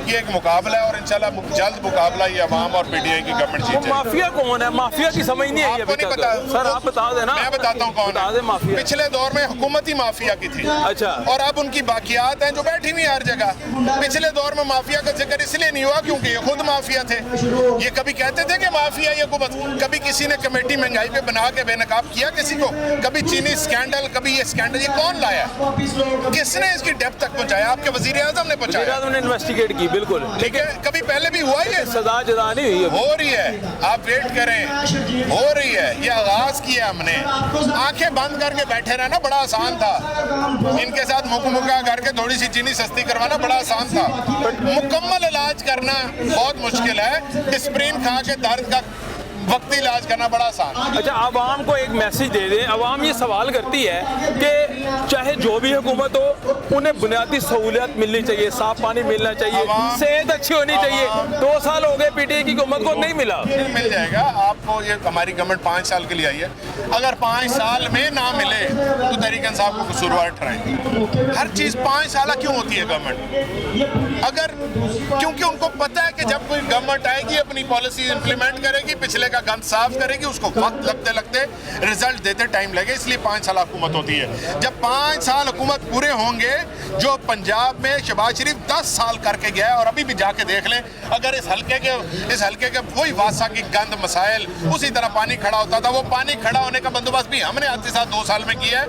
یہ ایک مقابلہ ہے اور انشاءاللہ جلد مقابلہ یہ عوام اور پی ٹی آئی کی گورنمنٹ جیت جائے گی. مافیا کون ہے؟ مافیا کی سمجھ نہیں ہے. آپ کو نہیں پتا سر, آپ بتا دیں نا. میں بتاتا ہوں کون ہے. مافیا پچھلے دور میں حکومتی مافیا کی تھی, اچھا, اور اب ان کی باقیات ہیں جو بیٹھی ہوئی ہر جگہ. پچھلے دور میں مافیا کا ذکر اس لیے نہیں ہوا کیونکہ یہ خود مافیا تھے. یہ کبھی کہتے تھے کہ مافیا یہ حکومت, کبھی کسی نے کمیٹی مہنگائی پہ بنا کے بے نقاب کیا کسی کو؟ کبھی چینی اسکینڈل, کبھی یہ اسکینڈل, یہ کون لایا؟ کس نے اس کی ڈیپتھ تک پہنچایا؟ آپ کے وزیر اعظم نے پہنچایا. وزیر اعظم نے انویسٹیگیٹ کی, بالکل ٹھیک ہے. کبھی پہلے بھی ہوا یہ سزا جدا نہیں ہوئی, ہو رہی ہے. آپ ویٹ کریں, ہو رہی ہے. یہ آغاز کیا ہم نے. آنکھیں بند کر کے بیٹھے رہنا بڑا آسان تھا. ان کے ساتھ مکہ کر کے تھوڑی سی چینی سستی کروانا بڑا آسان تھا. مکمل علاج کرنا بہت مشکل ہے. ڈسپرین کھا کے درد کا وقتی علاج کرنا بڑا آسان. اچھا, عوام کو ایک میسج دے دیں. عوام یہ سوال کرتی ہے کہ چاہے جو بھی حکومت ہو انہیں بنیادی سہولیات ملنی چاہیے, صاف پانی ملنا چاہیے, صحت اچھی ہونی چاہیے. 2 سال ہو گئے پی ٹی آئی کی حکومت کو, نہیں ملا. مل جائے گا آپ کو. یہ ہماری گورنمنٹ 5 سال کے لیے آئی ہے. اگر 5 سال میں نہ ملے تو تحریک انصاف کو قصوروار ٹھہرائیں. ہر چیز 5 سالہ کیوں ہوتی ہے گورنمنٹ؟ اگر کیونکہ ان کو پتہ ہے کہ جب کوئی گورنمنٹ آئے گی اپنی پالیسی امپلیمنٹ کرے گی, پچھلے کا گند صاف کرے گی, اس کو وقت لگتے رزلٹ دیتے ٹائم لگے, اس لیے 5 سال حکومت ہوتی ہے. جب 5 سال حکومت پورے ہوں گے, جو پنجاب میں شہباز شریف 10 سال کر کے گیا ہے, اور ابھی بھی جا کے دیکھ لیں, اگر اس حلقے کے وہی واسا کی گند مسائل اسی طرح پانی کھڑا ہوتا تھا, وہ پانی کھڑا ہونے کا بندوبست بھی ہم نے آج کے ساتھ 2 سال میں کیا ہے.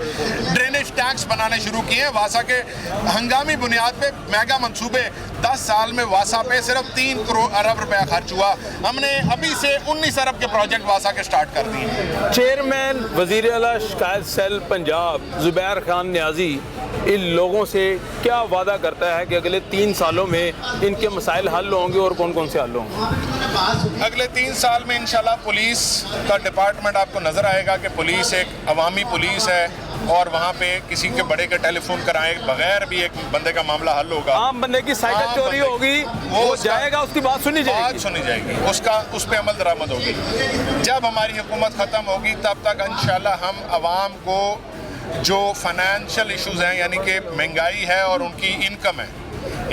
ڈرینیج ٹینکس بنانے شروع کیے ہیں واسا کے ہنگامی بنیاد پہ. میگا منصوبے 10 سال میں واسا پہ صرف 3 ارب روپے خرچ ہوا. ہم نے ابھی سے 19 ارب کے پروجیکٹ واسا کے سٹارٹ کر دیے. چیئرمین وزیر اعلیٰ شکایت سیل پنجاب زبیر خان نیازی ان لوگوں سے کیا وعدہ کرتا ہے کہ اگلے 3 سالوں میں ان کے مسائل حل ہوں گے, اور کون کون سے حل ہوں گے؟ اگلے 3 سال میں انشاءاللہ پولیس کا ڈپارٹمنٹ آپ کو نظر آئے گا کہ پولیس ایک عوامی پولیس ہے, اور وہاں پہ کسی کے بڑے کے ٹیلی فون کرائے بغیر بھی ایک بندے کا معاملہ حل ہوگا. عام بندے کی سائیکل چوری ہوگی, وہ جائے گا, اس کی بات سنی جائے گی, اس پہ عمل درآمد ہوگی. جب ہماری حکومت ختم ہوگی تب تک انشاءاللہ ہم عوام کو جو فائنینشیل ایشوز ہیں, یعنی کہ مہنگائی ہے اور ان کی انکم ہے,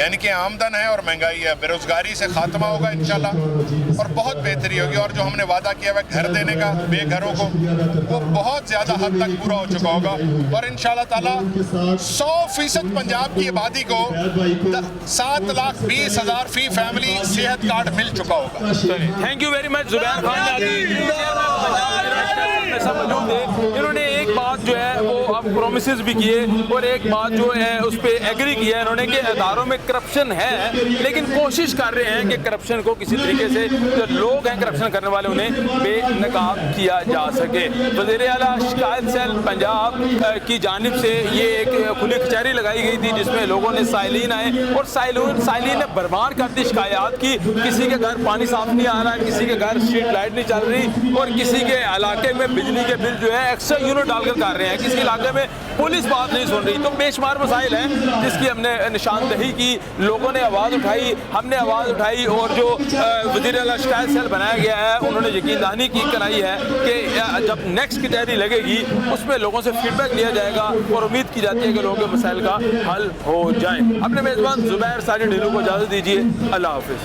यानी कि आमदन है और महंगाई है, बेरोजगारी से खात्मा होगा इंशाल्लाह और बहुत बेहतरी होगी। और जो हमने वादा किया हुआ घर देने का बेघरों को, वो बहुत ज़्यादा हद तक पूरा हो चुका होगा और इंशाल्लाह ताला 100% पंजाब की आबादी को 7,20,000 फी फैमिली सेहत कार्ड मिल चुका होगा। Thank you very much Zubair Khan मौजूद थे। इन्होंने एक बात जो है वो अब प्रोमिसेस भी किए और एक बात जो है उस पर एग्री किया है इन्होंने कि अदारों में करप्शन है, लेकिन कोशिश कर रहे हैं कि करप्शन को किसी तरीके से जो लोग हैं करप्शन करने वाले उन्हें बेनकाब किया जा सके। वज़ीर आला शिकायत सेल पंजाब की जानिब से ये एक खुली कचहरी लगाई गई थी जिसमें लोगों ने साइलिन आए और साइलिन ने भरमार कर दी शिकायत की। किसी के घर पानी साफ नहीं आ रहा, किसी के घर स्ट्रीट लाइट नहीं चल रही और किसी के इलाके में बिजली के बिल जो है एक्स्ट्रा यूनिट डालकर कर रहे हैं, किसी इलाके में पुलिस बात नहीं सुन रही। तो बेशुमार मसाइल हैं जिसकी हमने निशानदही की, लोगों ने आवाज़ उठाई, हमने आवाज़ उठाई और जो वज़ीर आला शिकायत सेल बनाया गया है उन्होंने यकीन दहानी की कराई है कि जब नेक्स्ट कचहरी लगेगी उसमें लोगों से फीडबैक लिया जाएगा और उम्मीद की जाती है कि लोगों के मसाइल का हल हो जाए। अपने मेज़बान ज़ुबैर साजिद ढिल्लू को इजाज़त दीजिए। अल्लाह हाफ़िज़।